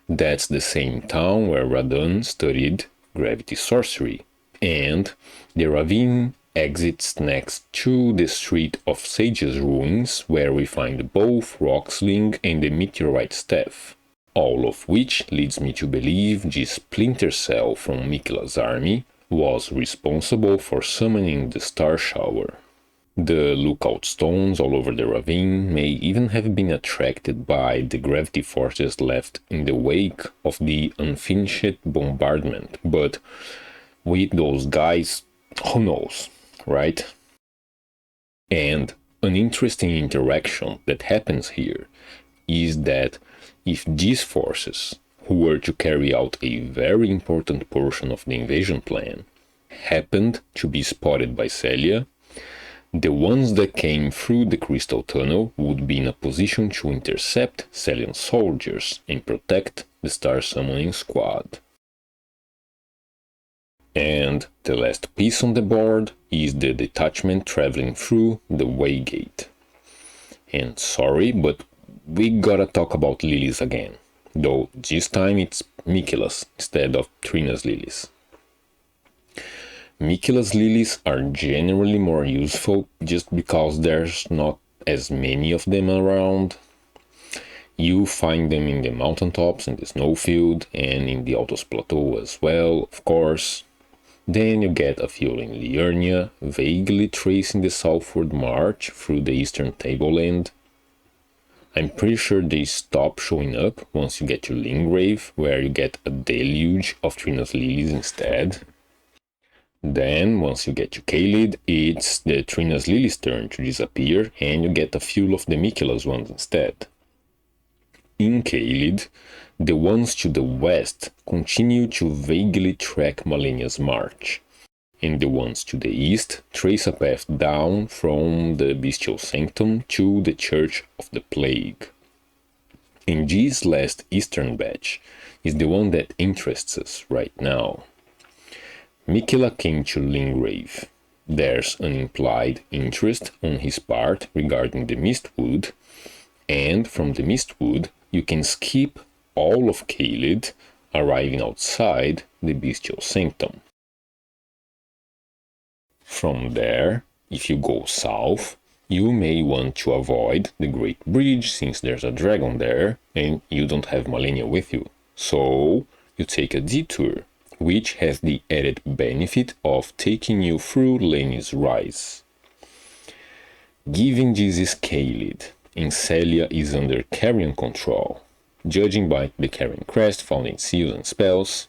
[SPEAKER 1] That's the same town where Radon studied gravity sorcery, and the ravine exits next to the Street of Sages ruins, where we find both Rocksling and the Meteorite Staff, all of which leads me to believe this splinter cell from Miquella's army was responsible for summoning the Star Shower. The lookout stones all over the ravine may even have been attracted by the gravity forces left in the wake of the unfinished bombardment, but with those guys, who knows, right? And an interesting interaction that happens here is that if these forces, who were to carry out a very important portion of the invasion plan, happened to be spotted by Sellia, the ones that came through the Crystal Tunnel would be in a position to intercept Sellian soldiers and protect the Star Summoning Squad. And the last piece on the board is the detachment traveling through the Waygate. And sorry, but we gotta talk about lilies again, though this time it's Miquella's instead of Trina's lilies. Miquella's lilies are generally more useful just because there's not as many of them around. You find them in the mountaintops, in the snowfield, and in the Altos Plateau as well, of course. Then you get a few in Liurnia, vaguely tracing the southward march through the eastern tableland. I'm pretty sure they stop showing up once you get to Lingrave, where you get a deluge of Trina's lilies instead. Then, once you get to Caelid, it's the Trina's lilies' turn to disappear, and you get a few of the Miquella's ones instead. In Caelid, the ones to the west continue to vaguely track Malenia's march, and the ones to the east trace a path down from the Bestial Sanctum to the Church of the Plague. And this last eastern batch is the one that interests us right now. Miquella came to Lingrave. There's an implied interest on his part regarding the Mistwood, and from the Mistwood you can skip all of Caelid, arriving outside the Bestial Sanctum. From there, if you go south, you may want to avoid the Great Bridge since there's a dragon there and you don't have Malenia with you. So you take a detour, which has the added benefit of taking you through Leni's Rise. Given this is Caelid, and Sellia is under Carrion control, judging by the Carrion crest found in seals and spells,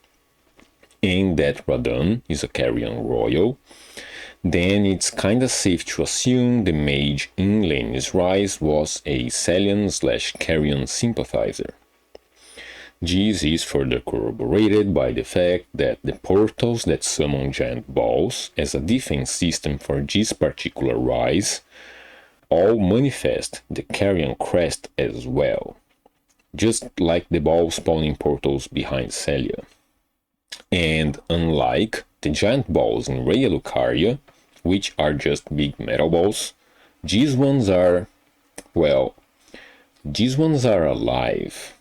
[SPEAKER 1] and that Radon is a Carrion royal, then it's kinda safe to assume the mage in Leni's Rise was a Sellian/Carrion sympathizer. This is further corroborated by the fact that the portals that summon giant balls as a defense system for this particular rise all manifest the Carrion crest as well. just like the ball spawning portals behind Sellia. And unlike the giant balls in Raya Lucaria, which are just big metal balls, these ones are, well, these ones are alive.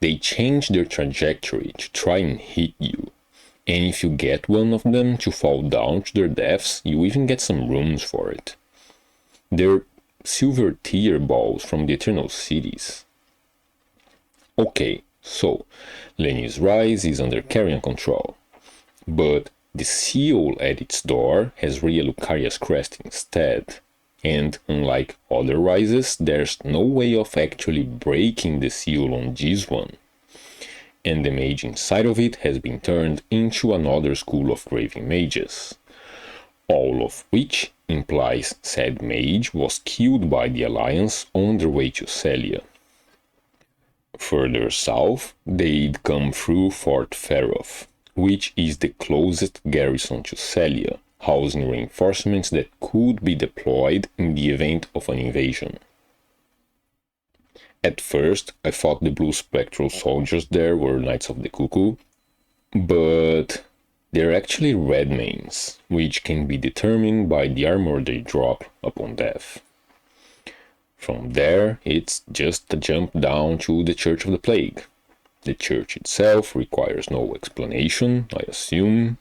[SPEAKER 1] They change their trajectory to try and hit you. And if you get one of them to fall down to their deaths, you even get some runes for it. They're silver tier balls from the Eternal Cities. Okay, so Lenny's Rise is under Carrion control, but the seal at its door has Raya Lucaria's crest instead. And unlike other rises, there's no way of actually breaking the seal on this one. And the mage inside of it has been turned into another school of craving mages. All of which implies said mage was killed by the Alliance on their way to Sellia. Further south, they'd come through Fort Feroth, which is the closest garrison to Sellia, housing reinforcements that could be deployed in the event of an invasion. At first, I thought the blue spectral soldiers there were Knights of the Cuckoo, but they're actually red mains, which can be determined by the armor they drop upon death. From there, it's just a jump down to the Church of the Plague. The church itself requires no explanation, I assume,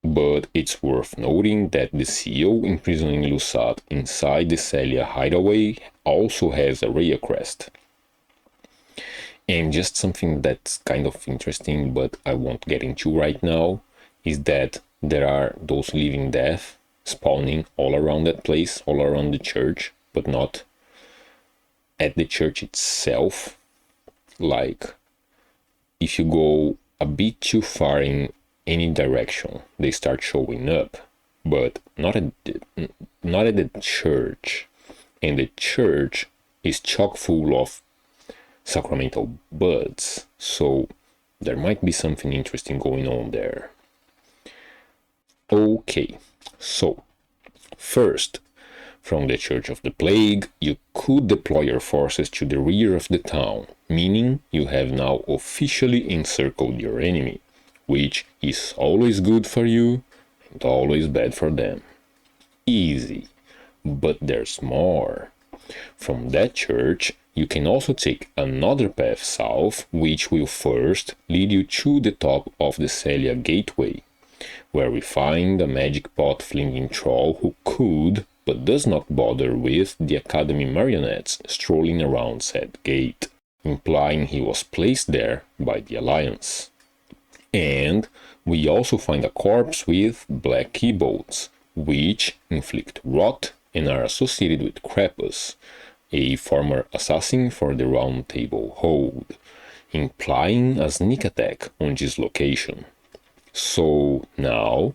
[SPEAKER 1] but it's worth noting that the seal imprisoning Lusat inside the Sellia hideaway also has a Raya crest. And just something that's kind of interesting, but I won't get into right now, is that there are those living death spawning all around that place, all around the church, but not at the church itself. Like, if you go a bit too far in any direction, they start showing up, but not at the church. And the church is chock full of sacramental buds, so there might be something interesting going on there. Okay, so first, from the Church of the Plague, you could deploy your forces to the rear of the town, meaning you have now officially encircled your enemy, which is always good for you and always bad for them. Easy, but there's more. From that church, you can also take another path south, which will first lead you to the top of the Sellia Gateway, where we find a magic pot flinging troll who could, but does not bother with, the Academy marionettes strolling around said gate, implying he was placed there by the Alliance. And we also find a corpse with black keybolts, which inflict rot and are associated with Krampus, a former assassin for the Round Table Hold, implying a sneak attack on this location. So now,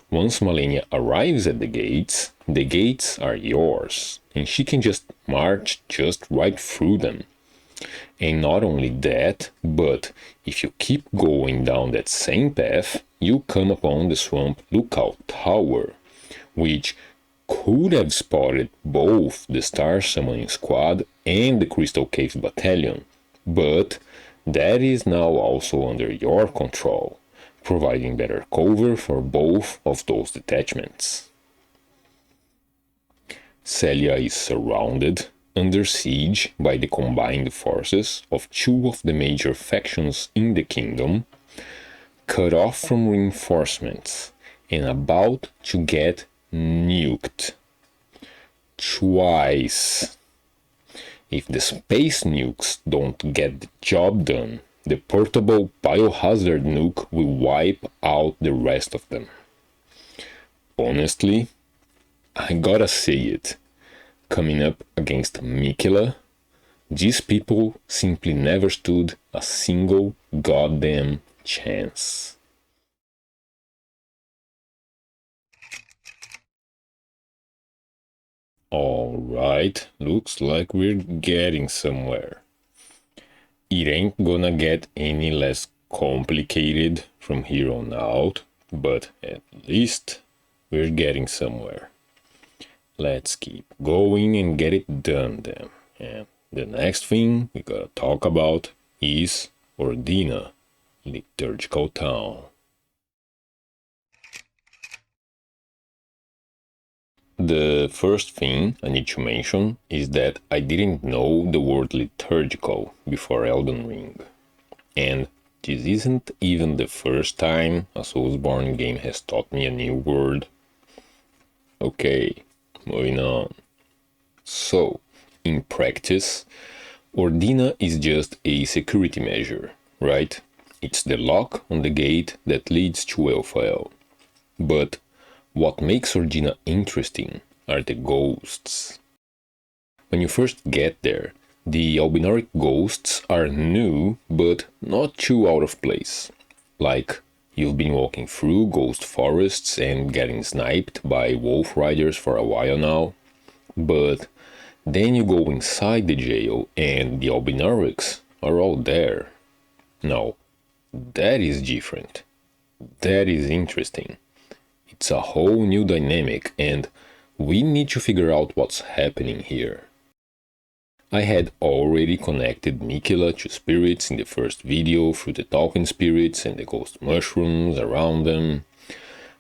[SPEAKER 1] once Malenia arrives at the gates are yours, and she can just march just right through them. And not only that, but if you keep going down that same path, you come upon the Swamp Lookout Tower, which could have spotted both the Star Summoning Squad and the Crystal Cave Battalion, but that is now also under your control, providing better cover for both of those detachments. Sellia is surrounded, under siege by the combined forces of two of the major factions in the kingdom, cut off from reinforcements, and about to get nuked. Twice. If the space nukes don't get the job done, the portable biohazard nuke will wipe out the rest of them. Honestly, I gotta say it, coming up against Miquella, these people simply never stood a single goddamn chance. Alright, looks like we're getting somewhere. It ain't gonna get any less complicated from here on out, but at least we're getting somewhere. Let's keep going and get it done then. And the next thing we gotta talk about is Ordina, liturgical town. The first thing I need to mention is that I didn't know the word liturgical before Elden Ring. And this isn't even the first time a Soulsborne game has taught me a new word. Okay, moving on. So, in practice, Ordina is just a security measure, right? It's the lock on the gate that leads to Elfael. But what makes Ordina interesting are the ghosts. When you first get there, the albinoric ghosts are new, but not too out of place. Like, you've been walking through ghost forests and getting sniped by wolf riders for a while now, but then you go inside the jail and the albinorics are all there. Now, that is different. That is interesting. It's a whole new dynamic and we need to figure out what's happening here. I had already connected Miquella to spirits in the first video through the talking spirits and the ghost mushrooms around them,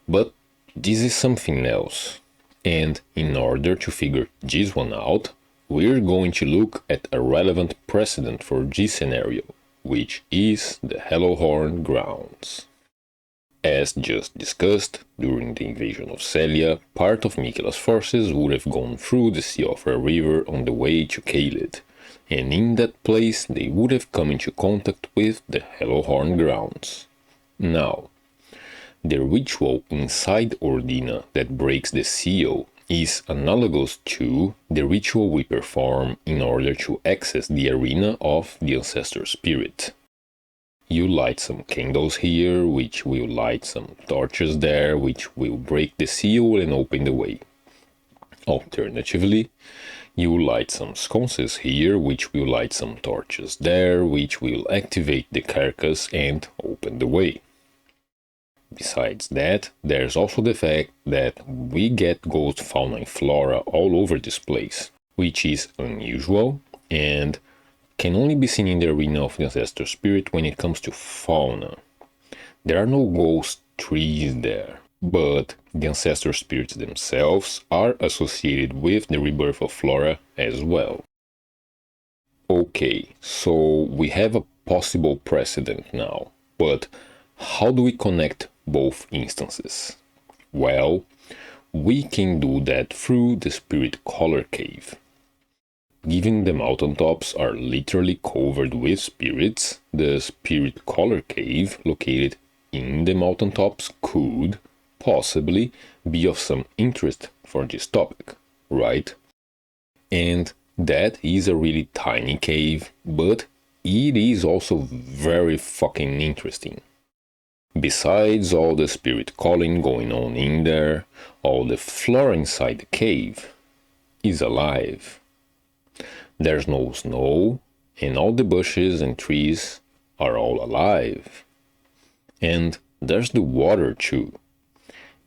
[SPEAKER 1] but this is something else. And in order to figure this one out, we're going to look at a relevant precedent for this scenario, which is the Hellowhorn grounds. As just discussed, during the invasion of Sellia, part of Miquella's forces would have gone through the Siofra River on the way to Caelid, and in that place they would have come into contact with the Hellowhorn grounds. Now, the ritual inside Ordina that breaks the seal is analogous to the ritual we perform in order to access the arena of the Ancestor Spirit. You light some candles here, which will light some torches there, which will break the seal and open the way. Alternatively, you light some sconces here, which will light some torches there, which will activate the carcass and open the way. Besides that, there's also the fact that we get ghost fauna and flora all over this place, which is unusual and can only be seen in the arena of the Ancestor Spirit when it comes to fauna. There are no ghost trees there, but the Ancestor Spirits themselves are associated with the rebirth of flora as well. Okay, so we have a possible precedent now, but how do we connect both instances? Well, we can do that through the Spirit Collar Cave. Given the mountaintops are literally covered with spirits, the Spirit Collar Cave located in the mountaintops could possibly be of some interest for this topic, right? And that is a really tiny cave, but it is also very fucking interesting. Besides all the spirit calling going on in there, all the flora inside the cave is alive. There's no snow, and all the bushes and trees are all alive. And there's the water too.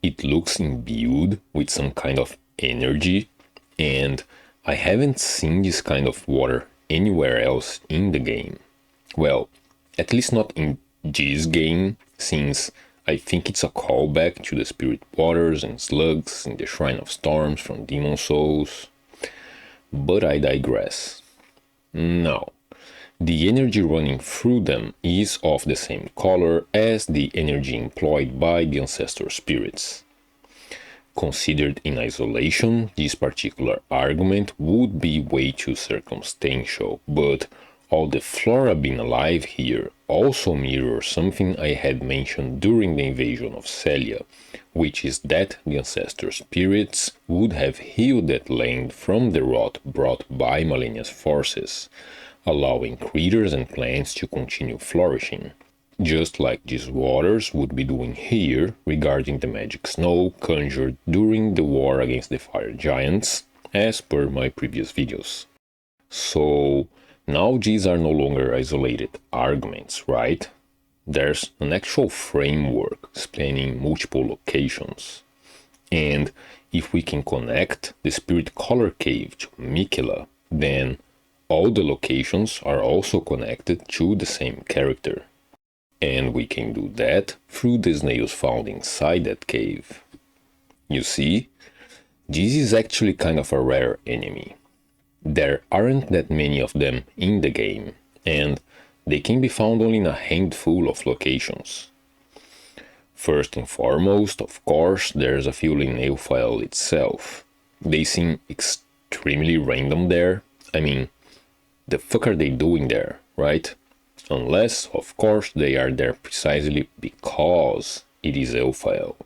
[SPEAKER 1] It looks imbued with some kind of energy, and I haven't seen this kind of water anywhere else in the game. Well, at least not in this game, since I think it's a callback to the spirit waters and slugs in the Shrine of Storms from Demon Souls. But I digress. Now, the energy running through them is of the same color as the energy employed by the Ancestor Spirits. Considered in isolation, this particular argument would be way too circumstantial, but all the flora being alive here also mirrors something I had mentioned during the invasion of Sellia, which is that the Ancestor Spirits would have healed that land from the rot brought by Malenia's forces, allowing creatures and plants to continue flourishing, just like these waters would be doing here regarding the magic snow conjured during the war against the fire giants, as per my previous videos. So, now these are no longer isolated arguments, right? There's an actual framework spanning multiple locations. And if we can connect the Spirit Collar Cave to Miquella, then all the locations are also connected to the same character. And we can do that through the snails found inside that cave. You see, this is actually kind of a rare enemy. There aren't that many of them in the game, and they can be found only in a handful of locations. First and foremost, of course, there's a few in Snail itself. They seem extremely random there. I mean, the fuck are they doing there, right? Unless, of course, they are there precisely because it is Snail.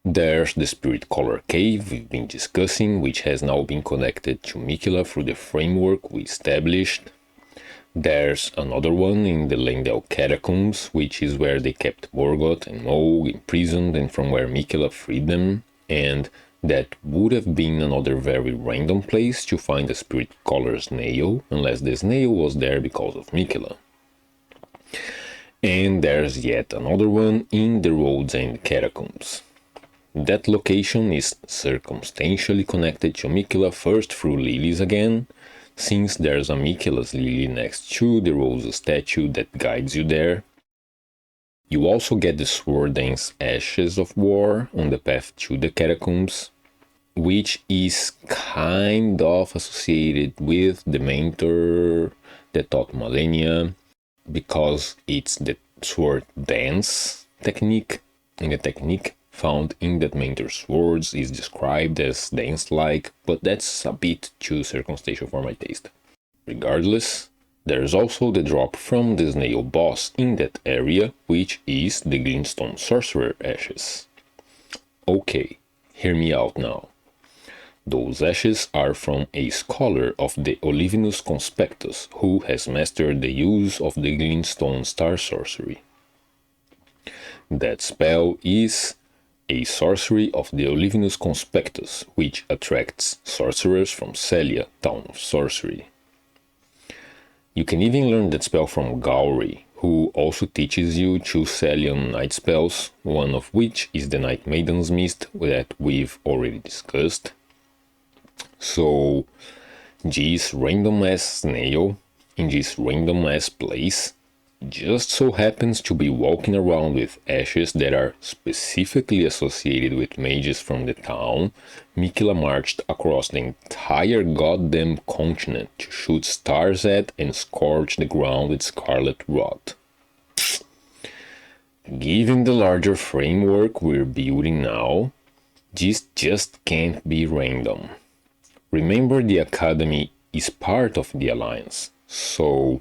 [SPEAKER 1] There's the Spirit Color Cave we've been discussing, which has now been connected to Miquella through the framework we established. There's another one in the Lendel Catacombs, which is where they kept Morgoth and Moog imprisoned and from where Miquella freed them, and that would have been another very random place to find a Spirit Color snail, unless the snail was there because of Miquella. And there's yet another one in the Roads End Catacombs. That location is circumstantially connected to Miquella first through lilies again, since there's a Miquella's lily next to the rose statue that guides you there. You also get the Sword Dance Ashes of War on the path to the catacombs, which is kind of associated with the mentor that taught Malenia, because it's the sword dance technique, and the technique found in that mentor's swords is described as dance-like, but that's a bit too circumstantial for my taste. Regardless, there's also the drop from the snail boss in that area, which is the Glintstone Sorcerer Ashes. Okay, hear me out now. Those ashes are from a scholar of the Olivinus Conspectus who has mastered the use of the Glintstone Star Sorcery. That spell is a sorcery of the Olivinus Conspectus, which attracts sorcerers from Sellia, town of sorcery. You can even learn that spell from Gauri, who also teaches you two Sellian night spells, one of which is the Night Maiden's Mist that we've already discussed. So, this random ass snail in this random ass place just so happens to be walking around with ashes that are specifically associated with mages from the town Miquella marched across the entire goddamn continent to shoot stars at and scorch the ground with scarlet rot. Given the larger framework we're building now, this just can't be random. Remember, the Academy is part of the Alliance, so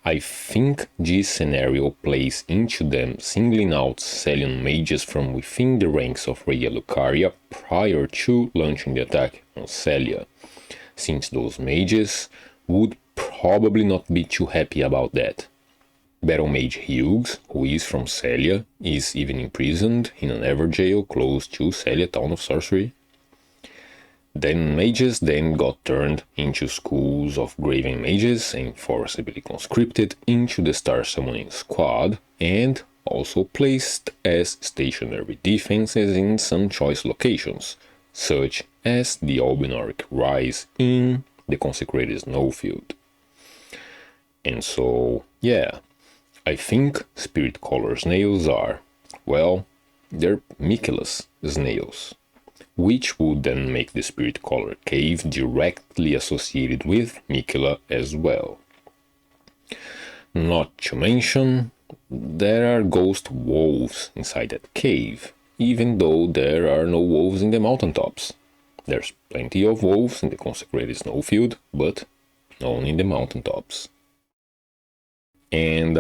[SPEAKER 1] I think this scenario plays into them singling out Sellian mages from within the ranks of Raya Lucaria prior to launching the attack on Sellia, since those mages would probably not be too happy about that. Battle Mage Hughes, who is from Sellia, is even imprisoned in an Everjail close to Sellia town of sorcery. Then mages then got turned into schools of Graven mages and forcibly conscripted into the Star Summoning Squad, and also placed as stationary defenses in some choice locations, such as the Albinoric Rise in the Consecrated Snowfield. And so, yeah, I think Spirit Color snails are, well, they're Miquella's snails, which would then make the Spirit Color Cave directly associated with Miquella as well. Not to mention, there are ghost wolves inside that cave, even though there are no wolves in the mountaintops. There's plenty of wolves in the Consecrated Snowfield, but only in the mountaintops. And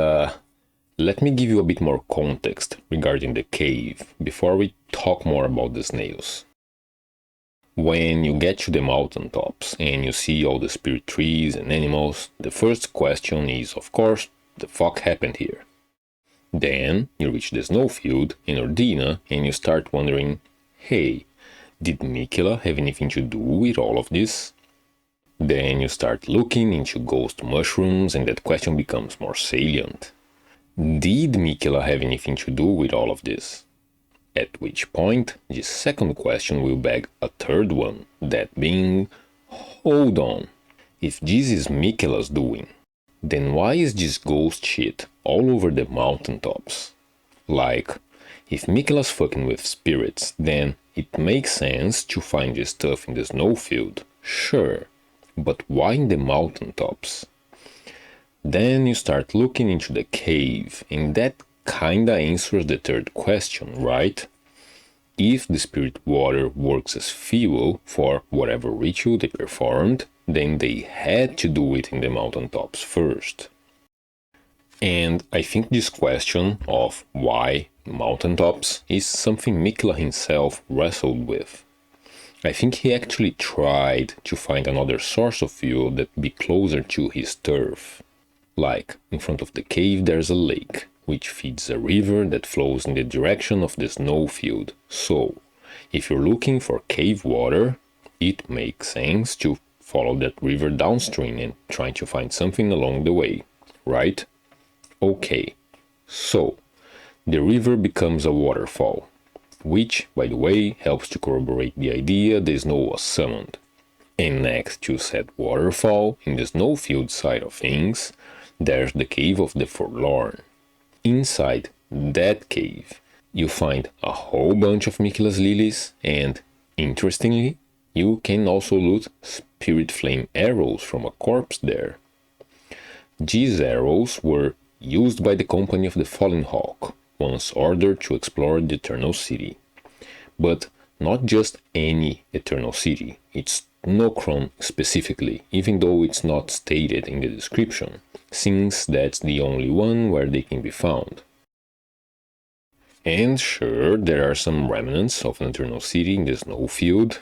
[SPEAKER 1] let me give you a bit more context regarding the cave before we talk more about the snails. When you get to the mountaintops and you see all the spirit trees and animals, the first question is, of course, the fuck happened here? Then you reach the snowfield in Ordina and you start wondering, hey, did Miquella have anything to do with all of this? Then you start looking into ghost mushrooms and that question becomes more salient. Did Miquella have anything to do with all of this? At which point, the second question will beg a third one, that being, hold on, If this is Miquella's doing, then why is this ghost shit all over the mountaintops? Like, if Miquella's fucking with spirits, then it makes sense to find this stuff in the snowfield, sure, but why in the mountaintops? Then you start looking into the cave, and that kinda answers the third question, right? If the spirit water works as fuel for whatever ritual they performed, then they had to do it in the mountaintops first. And I think this question of why mountaintops is something Miquella himself wrestled with. I think he actually tried to find another source of fuel that would be closer to his turf. Like, in front of the cave there's a lake, which feeds a river that flows in the direction of the snowfield. So, if you're looking for cave water, it makes sense to follow that river downstream and try to find something along the way, right? Okay, so the river becomes a waterfall, which, by the way, helps to corroborate the idea the snow was summoned. And next to said waterfall, in the snowfield side of things, there's the Cave of the Forlorn. Inside that cave, you find a whole bunch of Miquella's lilies, and, interestingly, you can also loot spirit flame arrows from a corpse there. These arrows were used by the Company of the Fallen Hawk, once ordered to explore the Eternal City. But not just any Eternal City, it's Nokron specifically, even though it's not stated in the description, since that's the only one where they can be found. And sure, there are some remnants of an Eternal City in the snowfield,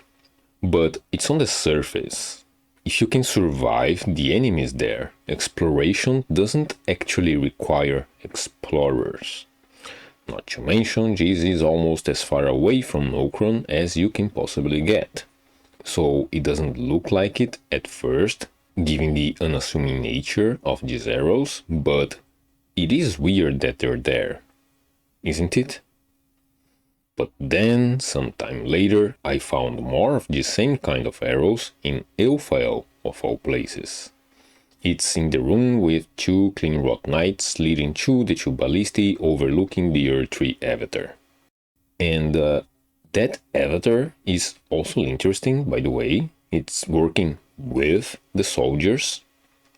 [SPEAKER 1] but it's on the surface. If you can survive the enemies there, exploration doesn't actually require explorers. Not to mention, this is almost as far away from Nokron as you can possibly get. So it doesn't look like it at first, given the unassuming nature of these arrows, but it is weird that they're there, isn't it? But then, sometime later, I found more of the same kind of arrows in Elfael, of all places. It's in the room with two clean rot knights leading to the two ballistae overlooking the Earth Tree avatar. And that avatar is also interesting, by the way. It's working with the soldiers.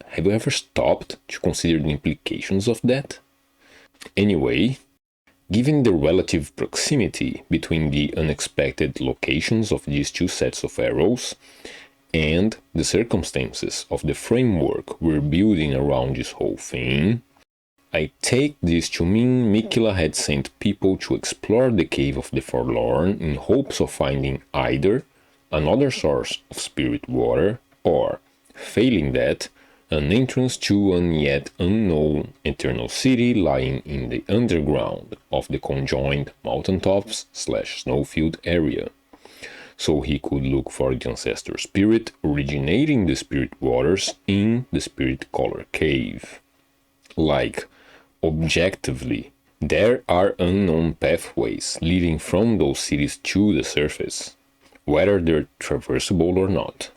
[SPEAKER 1] Have you ever stopped to consider the implications of that? Anyway, given the relative proximity between the unexpected locations of these two sets of arrows, and the circumstances of the framework we're building around this whole thing, I take this to mean Miquella had sent people to explore the Cave of the Forlorn in hopes of finding either another source of spirit water, or, failing that, an entrance to an yet unknown Eternal City lying in the underground of the conjoined mountaintops/snowfield area. So he could look for the Ancestor Spirit originating the spirit waters in the Spirit Color Cave. Like, objectively, there are unknown pathways leading from those cities to the surface, whether they're traversable or not.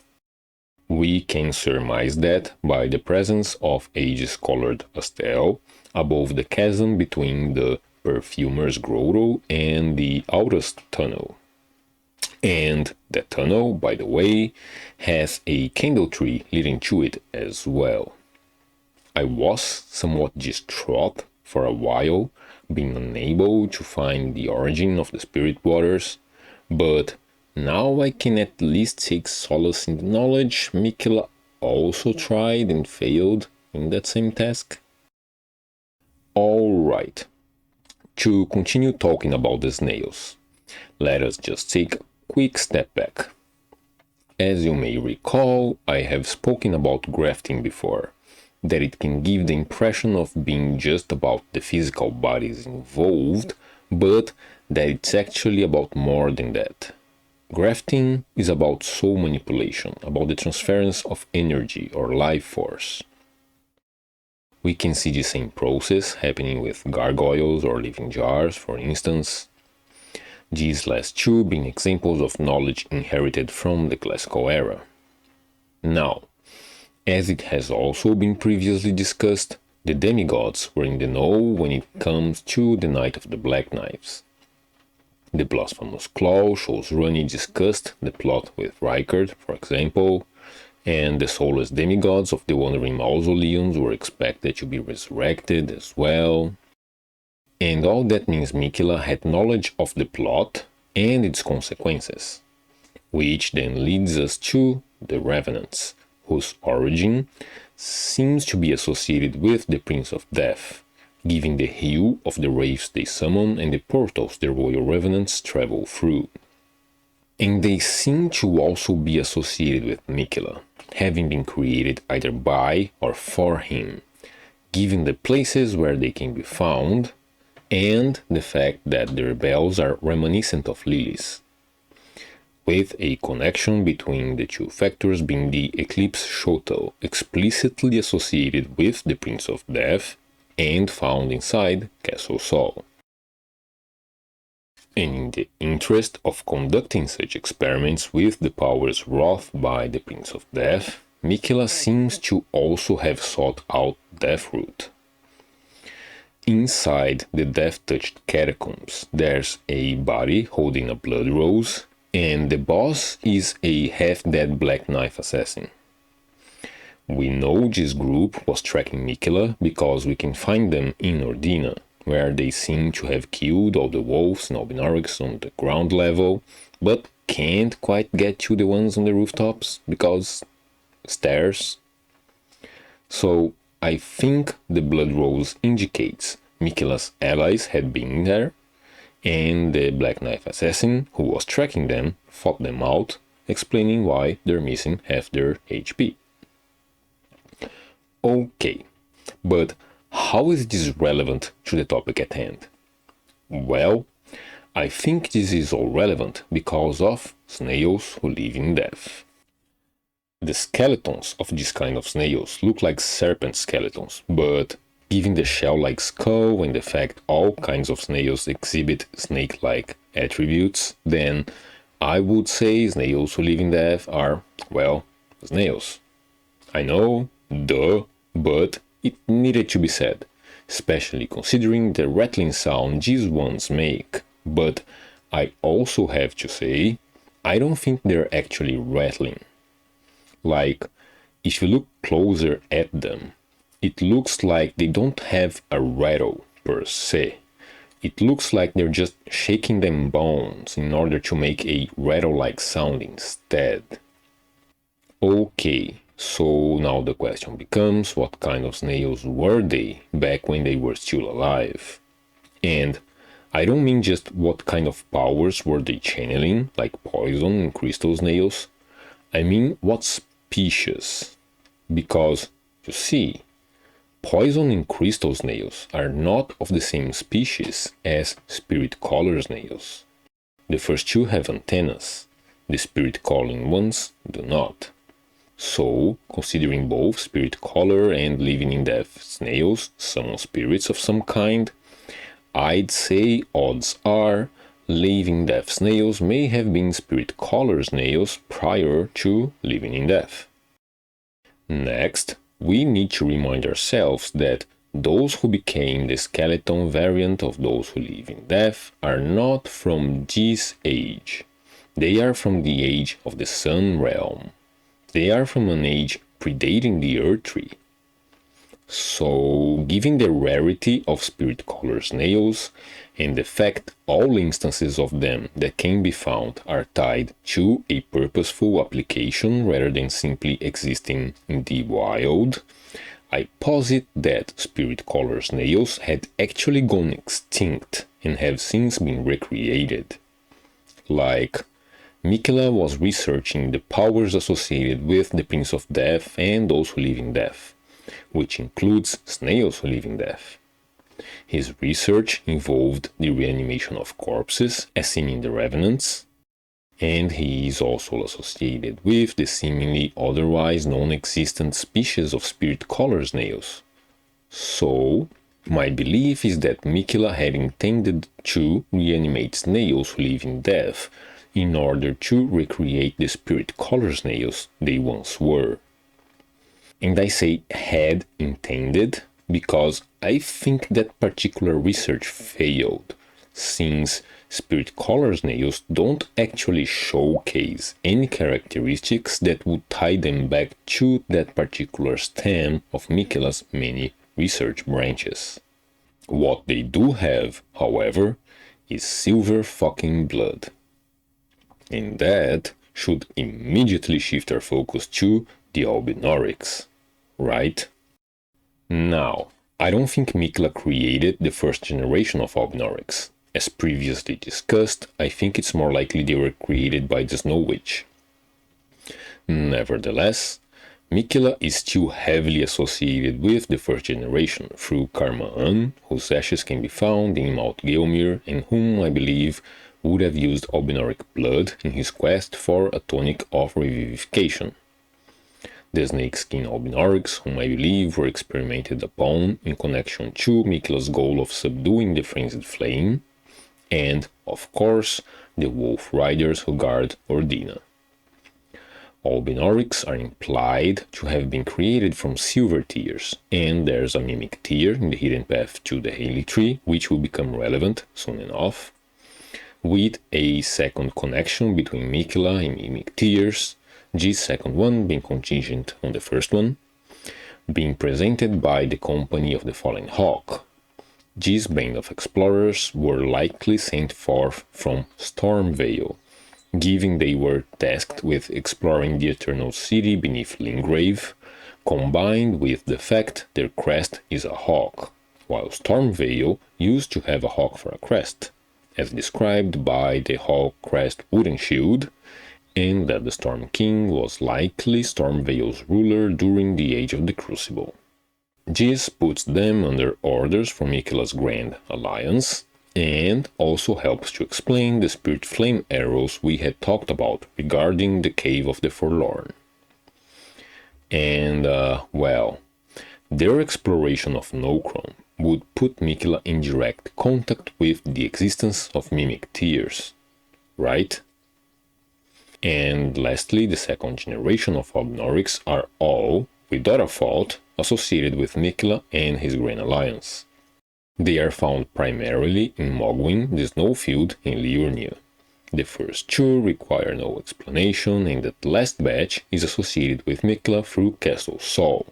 [SPEAKER 1] We can surmise that by the presence of Aegis-colored Astel above the chasm between the Perfumer's Grotto and the Aurust Tunnel. And that tunnel, by the way, has a candle tree leading to it as well. I was somewhat distraught for a while, being unable to find the origin of the spirit waters, but now I can at least take solace in the knowledge Miquella also tried and failed in that same task. Alright, to continue talking about the snails, let us just take a quick step back. As you may recall, I have spoken about grafting before, that it can give the impression of being just about the physical bodies involved, but that it's actually about more than that. Grafting is about soul manipulation, about the transference of energy or life force. We can see the same process happening with gargoyles or living jars, for instance. These last two being examples of knowledge inherited from the classical era. Now, As it has also been previously discussed, the demigods were in the know when it comes to the Night of the Black Knives. The Blasphemous Claw shows Rani discussed the plot with Rykard, for example, and the soulless demigods of the Wandering Mausoleums were expected to be resurrected as well. And all that means Miquella had knowledge of the plot and its consequences, which then leads us to the Revenants, whose origin seems to be associated with the Prince of Death, given the hue of the wraiths they summon and the portals the royal revenants travel through. And they seem to also be associated with Miquella, having been created either by or for him, given the places where they can be found, and the fact that their bells are reminiscent of lilies, with a connection between the two factors being the Eclipse Shotel, explicitly associated with the Prince of Death and found inside Castle Sol. And in the interest of conducting such experiments with the powers wrought by the Prince of Death, Miquella seems to also have sought out Deathroot. Inside the death-touched catacombs, there's a body holding a blood rose, and the boss is a half-dead Black Knife assassin. We know this group was tracking Miquella because we can find them in Ordina, where they seem to have killed all the wolves and Albinaurics on the ground level, but can't quite get to the ones on the rooftops because stairs. So I think the blood rose indicates Miquella's allies had been there, and the Black Knife assassin who was tracking them fought them out, explaining why they're missing half their HP. Okay, but how is this relevant to the topic at hand? Well, I think this is all relevant because of snails who live in death. The skeletons of this kind of snails look like serpent skeletons, but given the shell-like skull and the fact all kinds of snails exhibit snake-like attributes, then I would say snails who live in death are, well, snails. I know, duh, but it needed to be said, especially considering the rattling sound these ones make. But I also have to say, I don't think they're actually rattling. Like, if you look closer at them, it looks like they don't have a rattle per se. It looks like they're just shaking them bones in order to make a rattle-like sound instead. Okay, so now the question becomes, what kind of snails were they back when they were still alive? And I don't mean just what kind of powers were they channeling, like poison and crystal snails. I mean what species. Because, you see, poison and crystal snails are not of the same species as spirit collar snails. The first two have antennas, the spirit calling ones do not. So, considering both spirit collar and living in death snails summon spirits of some kind, I'd say odds are living death snails may have been spirit collar snails prior to living in death. Next, we need to remind ourselves that those who became the skeleton variant of those who live in death are not from this age. They are from the age of the Sun Realm. They are from an age predating the Earth Tree. So, given the rarity of spirit collar snails and the fact all instances of them that can be found are tied to a purposeful application rather than simply existing in the wild, I posit that spirit collar snails had actually gone extinct and have since been recreated. Like, Miquella was researching the powers associated with the Prince of Death and those who live in death, which includes snails who live in death. His research involved the reanimation of corpses, as seen in the Revenants, and he is also associated with the seemingly otherwise non-existent species of spirit collar snails. So, my belief is that Miquella had intended to reanimate snails who live in death in order to recreate the spirit collar snails they once were. And I say had intended because I think that particular research failed, since spirit color snails don't actually showcase any characteristics that would tie them back to that particular stem of Miquella's many research branches. What they do have, however, is silver fucking blood. And that should immediately shift our focus to the Albinorics, right? Now, I don't think Miquella created the first generation of Albinorics. As previously discussed, I think it's more likely they were created by the Snow Witch. Nevertheless, Miquella is still heavily associated with the first generation through Karmaan, whose ashes can be found in Mount Gelmir and whom I believe would have used Albinoric blood in his quest for a tonic of revivification. The snakeskin Albinorics, whom I believe were experimented upon in connection to Miquella's goal of subduing the frenzied flame, and, of course, the wolf riders who guard Ordina. Albinorics are implied to have been created from silver tears, and there's a mimic tear in the hidden path to the Haley tree, which will become relevant soon enough, with a second connection between Miquella and mimic tears, this second one being contingent on the first one, being presented by the Company of the Fallen Hawk. This band of explorers were likely sent forth from Stormvale, given they were tasked with exploring the Eternal City beneath Lingrave, combined with the fact their crest is a hawk, while Stormvale used to have a hawk for a crest, as described by the Hawk Crest Wooden Shield, and that the Storm King was likely Stormvale's ruler during the Age of the Crucible. This puts them under orders from Miquella's Grand Alliance, and also helps to explain the spirit flame arrows we had talked about regarding the Cave of the Forlorn. And, well, their exploration of Nokron would put Miquella in direct contact with the existence of mimic tears, right? And lastly, the second generation of Albinorics are all, without a fault, associated with Miquella and his Grand Alliance. They are found primarily in Mogwin, the Snowfield, and Liurnia. The first two require no explanation, and that last batch is associated with Miquella through Castle Sol,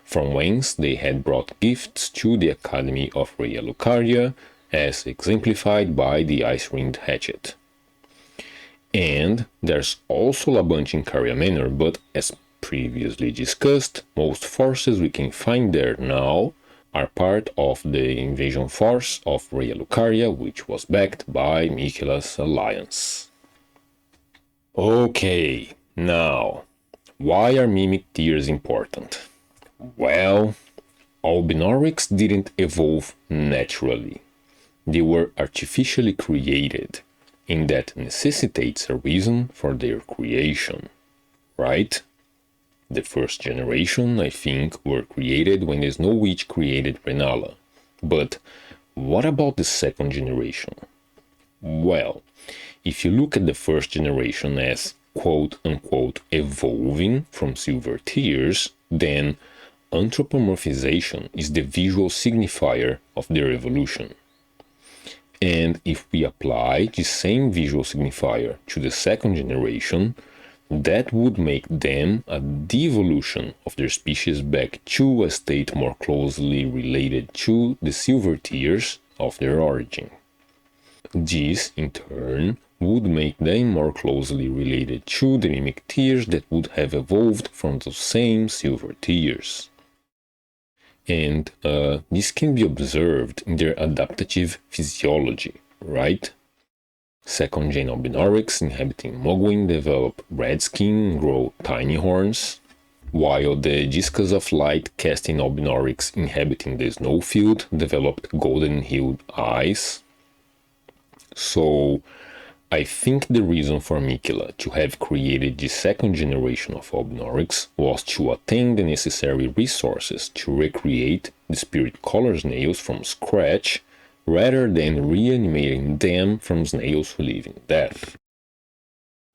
[SPEAKER 1] from whence they had brought gifts to the Academy of Rhea Lucaria, as exemplified by the Ice-Ringed Hatchet. And there's also a bunch in Caria Manor, but as previously discussed, most forces we can find there now are part of the invasion force of Rhea Lucaria, which was backed by Miquella's alliance. Okay, now, why are mimic tears important? Well, Albinorics didn't evolve naturally. They were artificially created, and that necessitates a reason for their creation, right? The first generation, I think, were created when the Snow Witch created Renala. But what about the second generation? Well, if you look at the first generation as quote-unquote evolving from silver tears, then anthropomorphization is the visual signifier of their evolution. And if we apply the same visual signifier to the second generation, that would make them a devolution of their species back to a state more closely related to the silver tears of their origin. This, in turn, would make them more closely related to the mimic tears that would have evolved from those same silver tears. And this can be observed in their adaptative physiology, right? Second-gen Albinorics inhabiting Mogwin develop red skin and grow tiny horns, while the Discus of Light casting Albinorics inhabiting the Snowfield developed golden-hued eyes. So, I think the reason for Miquella to have created the second generation of Albinorics was to attain the necessary resources to recreate the spirit color snails from scratch, rather than reanimating them from snails who live in death.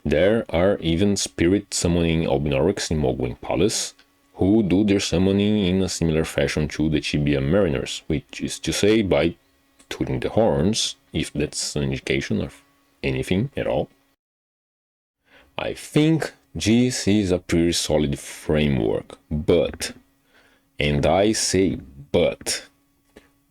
[SPEAKER 1] There are even spirit summoning Albinorics in Mogwin Palace, who do their summoning in a similar fashion to the Tibia Mariners, which is to say by tooting the horns, if that's an indication of anything at all. I think this is a pretty solid framework, but, and I say but,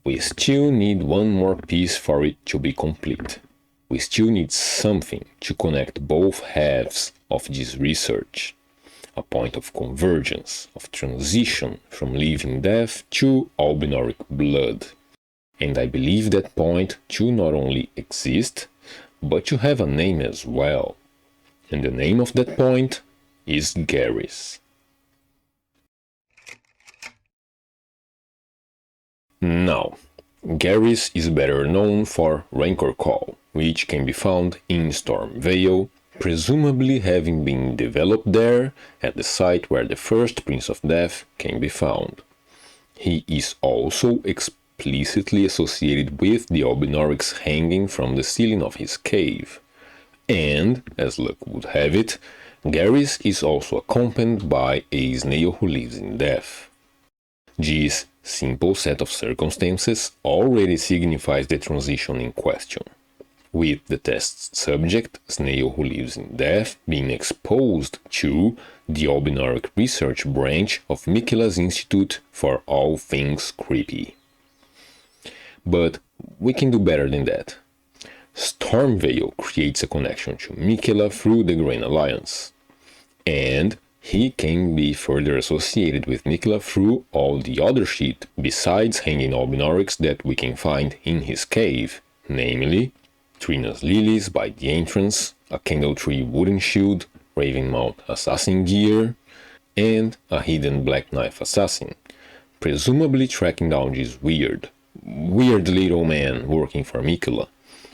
[SPEAKER 1] we still need one more piece for it to be complete. We still need something to connect both halves of this research. A point of convergence, of transition from living death to albinoric blood. And I believe that point to not only exist, but to have a name as well. And the name of that point is Garrus. Now, Garrus is better known for Rancor Call, which can be found in Storm Vale, presumably having been developed there at the site where the first Prince of Death can be found. He is also explicitly associated with the albinorics hanging from the ceiling of his cave. And, as luck would have it, Garrus is also accompanied by a snail who lives in death. This simple set of circumstances already signifies the transition in question, with the test subject, Snail who lives in death, being exposed to the albinoric research branch of Miquella's Institute for all things creepy. But we can do better than that. Stormveil creates a connection to Miquella through the Grain Alliance, and he can be further associated with Miquella through all the other shit besides hanging albinorics that we can find in his cave, namely Trina's lilies by the entrance, a candle tree wooden shield, Ravenmount assassin gear, and a hidden black knife assassin, presumably tracking down this weird little man working for Miquella.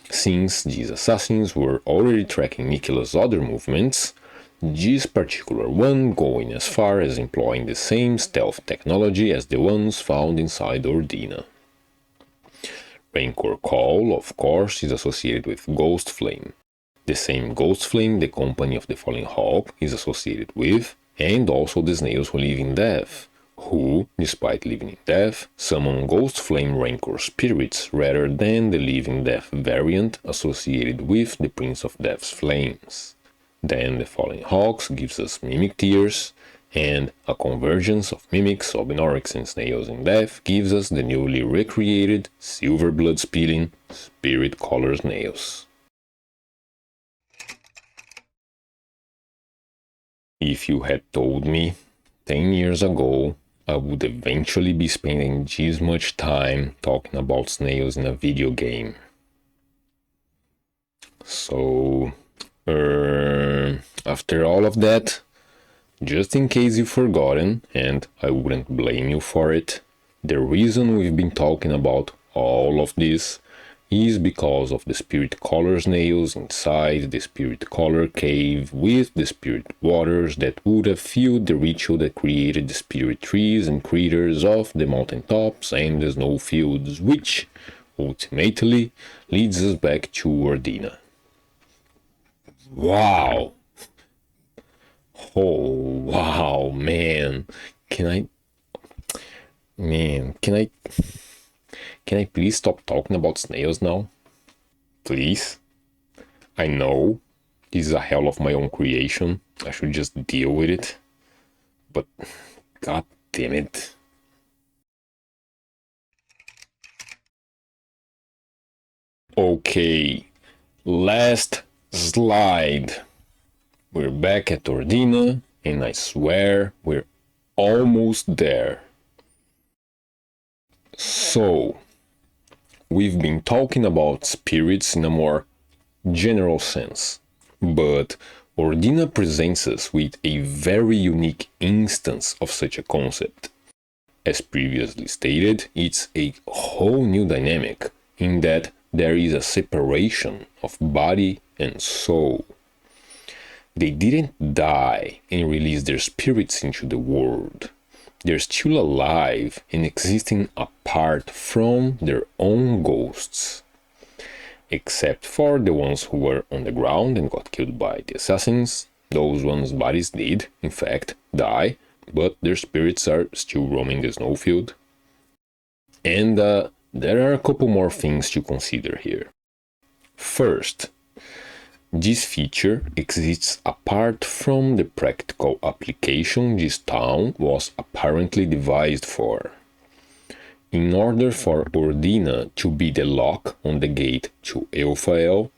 [SPEAKER 1] Since these assassins were already tracking Miquella's other movements, this particular one going as far as employing the same stealth technology as the ones found inside Ordina. Rancor Call, of course, is associated with Ghost Flame, the same Ghost Flame the Company of the Falling Hawk is associated with, and also the snails who live in death, who, despite living in death, summon Ghost Flame Rancor spirits rather than the living death variant associated with the Prince of Death's flames. Then the Falling Hawks gives us Mimic Tears, and a convergence of mimics, albinorics, and snails in death gives us the newly recreated silver blood spilling spirit color snails. If you had told me 10 years ago I would eventually be spending this much time talking about snails in a video game. So, after all of that, just in case you've forgotten, and I wouldn't blame you for it, the reason we've been talking about all of this is because of the spirit color snails inside the spirit color cave with the spirit waters that would have fueled the ritual that created the spirit trees and critters of the mountaintops and the snowfields, which ultimately leads us back to Ordina. Wow! Oh, wow, man. Can I please stop talking about snails now? Please? I know this is a hell of my own creation. I should just deal with it. But, god damn it. Okay, last slide. We're back at Ordina, and I swear we're almost there. So, we've been talking about spirits in a more general sense, but Ordina presents us with a very unique instance of such a concept. As previously stated, it's a whole new dynamic, in that there is a separation of body and soul. They didn't die and release their spirits into the world. They're still alive and existing apart from their own ghosts. Except for the ones who were on the ground and got killed by the assassins. Those ones' bodies did, in fact, die, but their spirits are still roaming the snowfield. And there are a couple more things to consider here. First, this feature exists apart from the practical application this town was apparently devised for. In order for Ordina to be the lock on the gate to Elphael,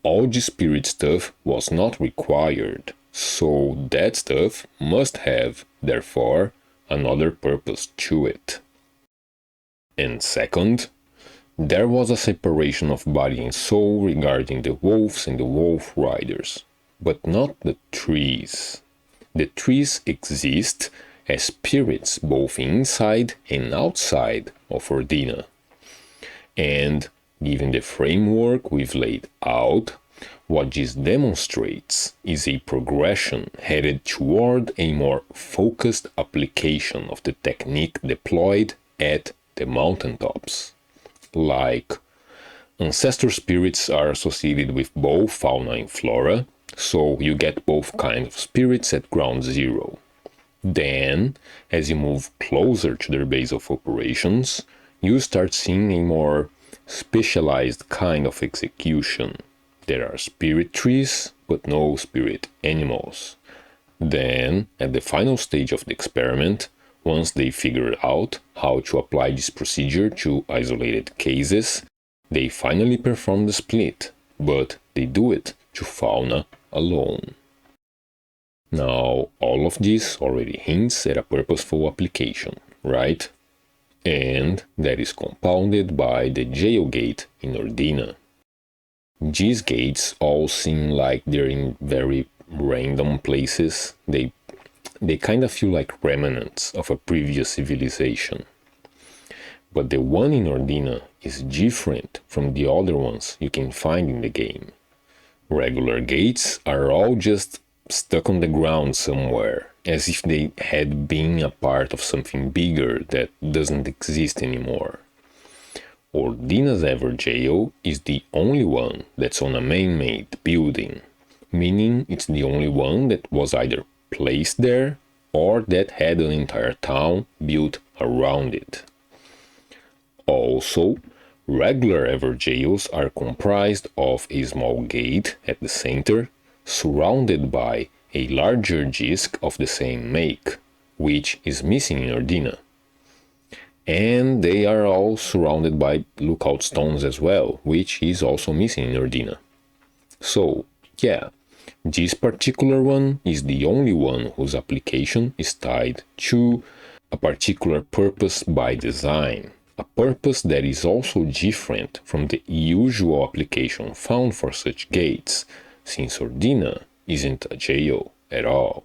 [SPEAKER 1] all the spirit stuff was not required, so that stuff must have, therefore, another purpose to it. And second, there was a separation of body and soul regarding the wolves and the wolf riders, but not the trees. The trees exist as spirits both inside and outside of Ordina. And given the framework we've laid out, what this demonstrates is a progression headed toward a more focused application of the technique deployed at the mountaintops. Like, ancestor spirits are associated with both fauna and flora, so you get both kinds of spirits at ground zero. Then, as you move closer to their base of operations, you start seeing a more specialized kind of execution. There are spirit trees, but no spirit animals. Then, at the final stage of the experiment, once they figured out how to apply this procedure to isolated cases, they finally perform the split, but they do it to fauna alone. Now, all of this already hints at a purposeful application, right? And that is compounded by the jail gate in Ordina. These gates all seem like they're in very random places. They kind of feel like remnants of a previous civilization. But the one in Ordina is different from the other ones you can find in the game. Regular gates are all just stuck on the ground somewhere, as if they had been a part of something bigger that doesn't exist anymore. Ordina's Ever Jail is the only one that's on a man-made building, meaning it's the only one that was either placed there or that had an entire town built around it. Also, regular Ever Jails are comprised of a small gate at the center, surrounded by a larger disc of the same make, which is missing in Ordina. And they are all surrounded by lookout stones as well, which is also missing in Ordina. So, yeah, this particular one is the only one whose application is tied to a particular purpose by design, a purpose that is also different from the usual application found for such gates, since Ordina isn't a jail at all.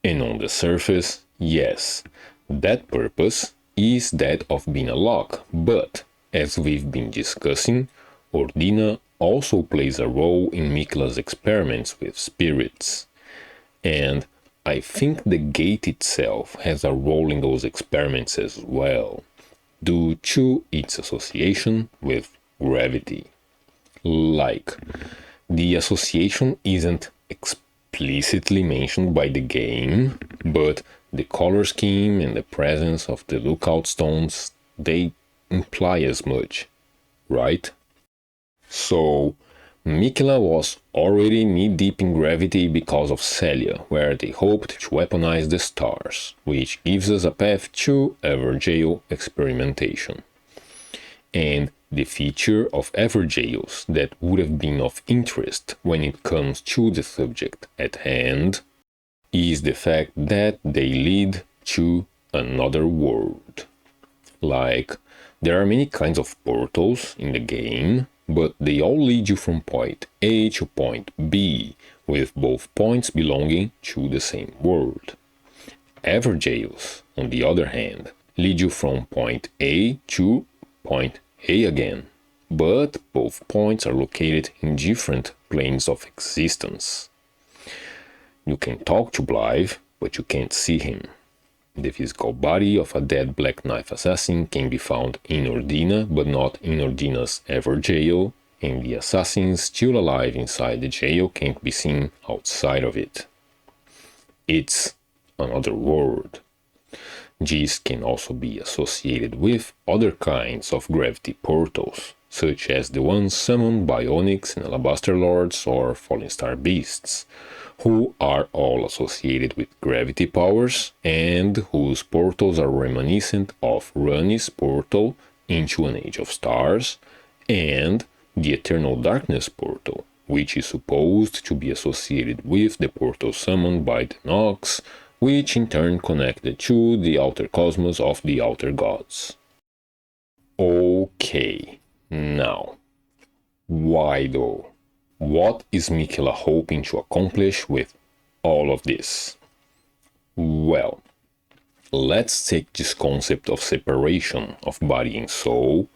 [SPEAKER 1] And on the surface, yes, that purpose is that of being a lock, but, as we've been discussing, Ordina also plays a role in Miquella's experiments with spirits. And I think the gate itself has a role in those experiments as well, due to its association with gravity. Like, the association isn't explicitly mentioned by the game, but the color scheme and the presence of the lookout stones, they imply as much, right? So, Miquella was already knee-deep in gravity because of Sellia, where they hoped to weaponize the stars, which gives us a path to Everjail experimentation. And the feature of Everjails that would have been of interest when it comes to the subject at hand is the fact that they lead to another world. Like, there are many kinds of portals in the game, but they all lead you from point A to point B, with both points belonging to the same world. Everjails, on the other hand, lead you from point A to point A again, but both points are located in different planes of existence. You can talk to Blythe, but you can't see him. The physical body of a dead Black Knife assassin can be found in Ordina, but not in Ordina's Everjail, and the assassins still alive inside the jail can't be seen outside of it. It's another world. This can also be associated with other kinds of gravity portals, such as the ones summoned by Onyx and Alabaster Lords or Fallen Star Beasts, who are all associated with gravity powers and whose portals are reminiscent of Rani's portal into an Age of Stars and the Eternal Darkness portal, which is supposed to be associated with the portal summoned by the Nox, which in turn connected to the outer cosmos of the outer gods. Okay, now, why though? What is Miquella hoping to accomplish with all of this? Well, let's take this concept of separation of body and soul,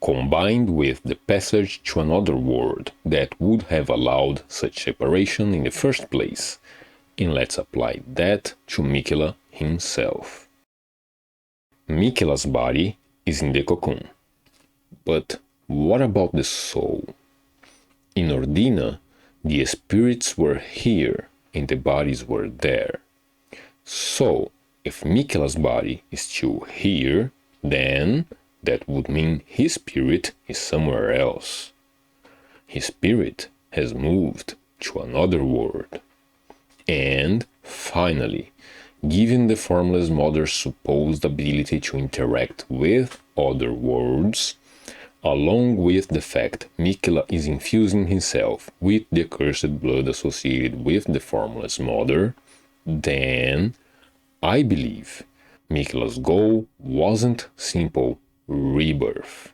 [SPEAKER 1] combined with the passage to another world that would have allowed such separation in the first place, and let's apply that to Miquella himself. Miquella's body is in the cocoon, but what about the soul? In Ordina, the spirits were here and the bodies were there. So, if Miquella's body is still here, then that would mean his spirit is somewhere else. His spirit has moved to another world. And, finally, given the Formless Mother's supposed ability to interact with other worlds, along with the fact Miquella is infusing himself with the cursed blood associated with the Formless Mother, then I believe Miquella's goal wasn't simple rebirth.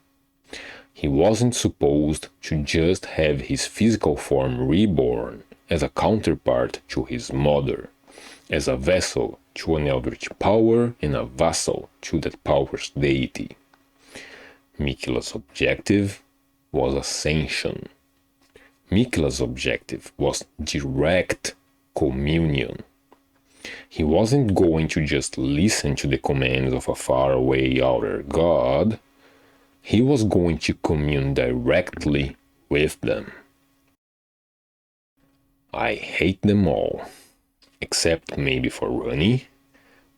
[SPEAKER 1] He wasn't supposed to just have his physical form reborn as a counterpart to his mother, as a vessel to an eldritch power and a vassal to that power's deity. Miquella's objective was ascension. Miquella's objective was direct communion. He wasn't going to just listen to the commands of a faraway outer god. He was going to commune directly with them. I hate them all, except maybe for Rani,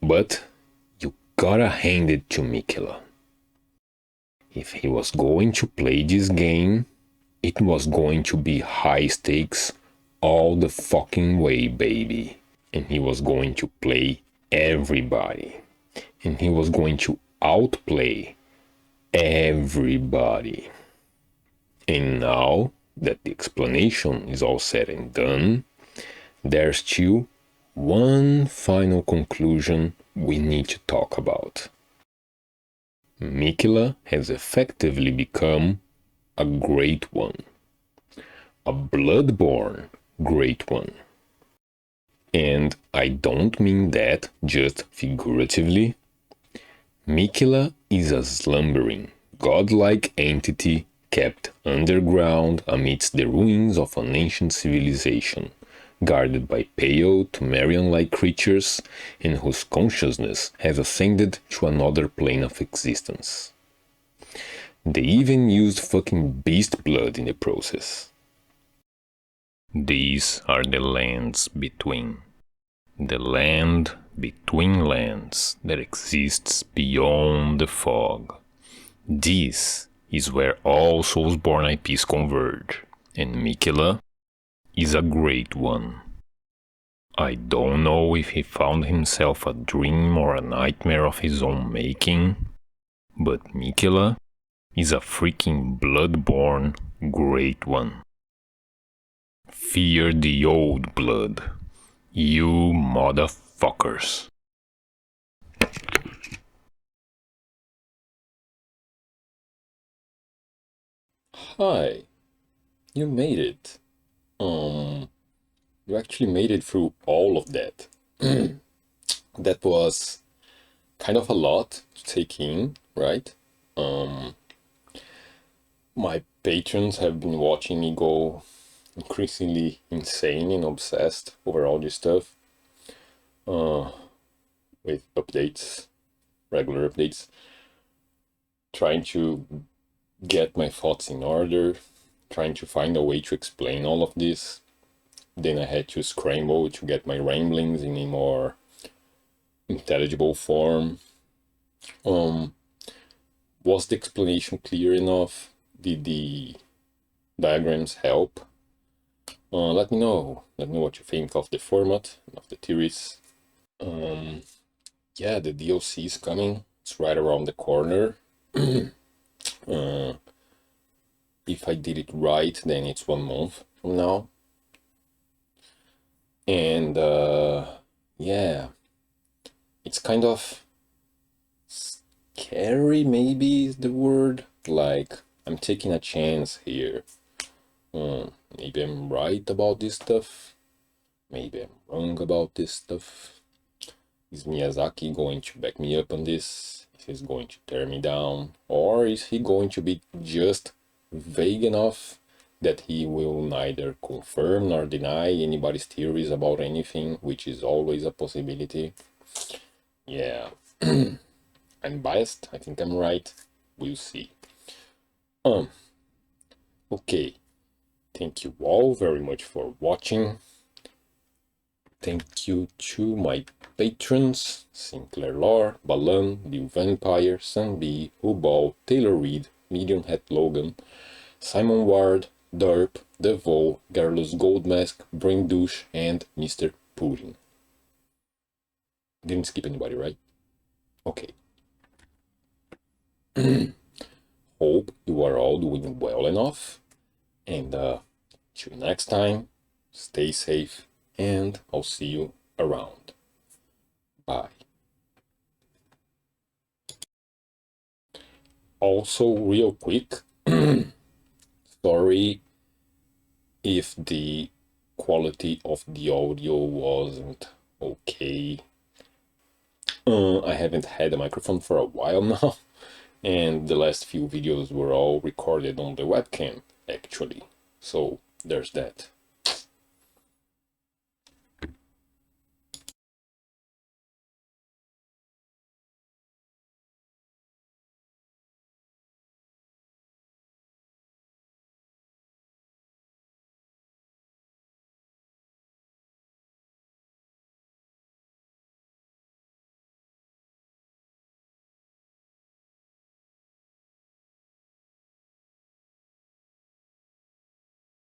[SPEAKER 1] but you gotta hand it to Miquella. If he was going to play this game, it was going to be high stakes all the fucking way, baby. And he was going to play everybody. And he was going to outplay everybody. And now that the explanation is all said and done, there's still one final conclusion we need to talk about. Miquella has effectively become a Great One. A Bloodborne Great One. And I don't mean that just figuratively. Miquella is a slumbering, godlike entity kept underground amidst the ruins of an ancient civilization, guarded by pale, Temerian-like creatures, and whose consciousness has ascended to another plane of existence. They even used fucking beast blood in the process. These are the lands between. The land between lands that exists beyond the fog. This is where all Soulsborne IPs converge, and Miquella is a Great One. I don't know if he found himself a dream or a nightmare of his own making, but Miquella is a freaking Bloodborne Great One. Fear the old blood, you motherfuckers. Hi, you made it. You actually made it through all of that. That was kind of a lot to take in, right? My patrons have been watching me go increasingly insane and obsessed over all this stuff. With updates, regular updates. Trying to get my thoughts in order, trying to find a way to explain all of this. Then I had to scramble to get my ramblings in a more intelligible form. Was the explanation clear enough? Did the diagrams help? Let me know. Let me know what you think of the format, of the theories. Yeah, the DLC is coming. It's right around the corner. If I did it right, then it's 1 month from now. And yeah, it's kind of scary, maybe is the word. Like, I'm taking a chance here. Maybe I'm right about this stuff. Maybe I'm wrong about this stuff. Is Miyazaki going to back me up on this? Is he going to tear me down? Or is he going to be just vague enough that he will neither confirm nor deny anybody's theories about anything, which is always a possibility? Yeah, I'm biased. I think I'm right. We'll see. Okay. Thank you all very much for watching. Thank you to my patrons: Sinclair Lore, Balan, Bill Vampire, Sunbee, Hubal, Taylor Reed, Medium Hat Logan, Simon Ward, Derp, Devol, Garlus Goldmask, Brain Douche, and Mr. Pudding. Didn't skip anybody, right? Okay. Hope you are all doing well enough. And till next time, stay safe, and I'll see you around. Bye. Also, real quick, sorry if the quality of the audio wasn't okay. I haven't had a microphone for a while now, and the last few videos were all recorded on the webcam, actually. So there's that.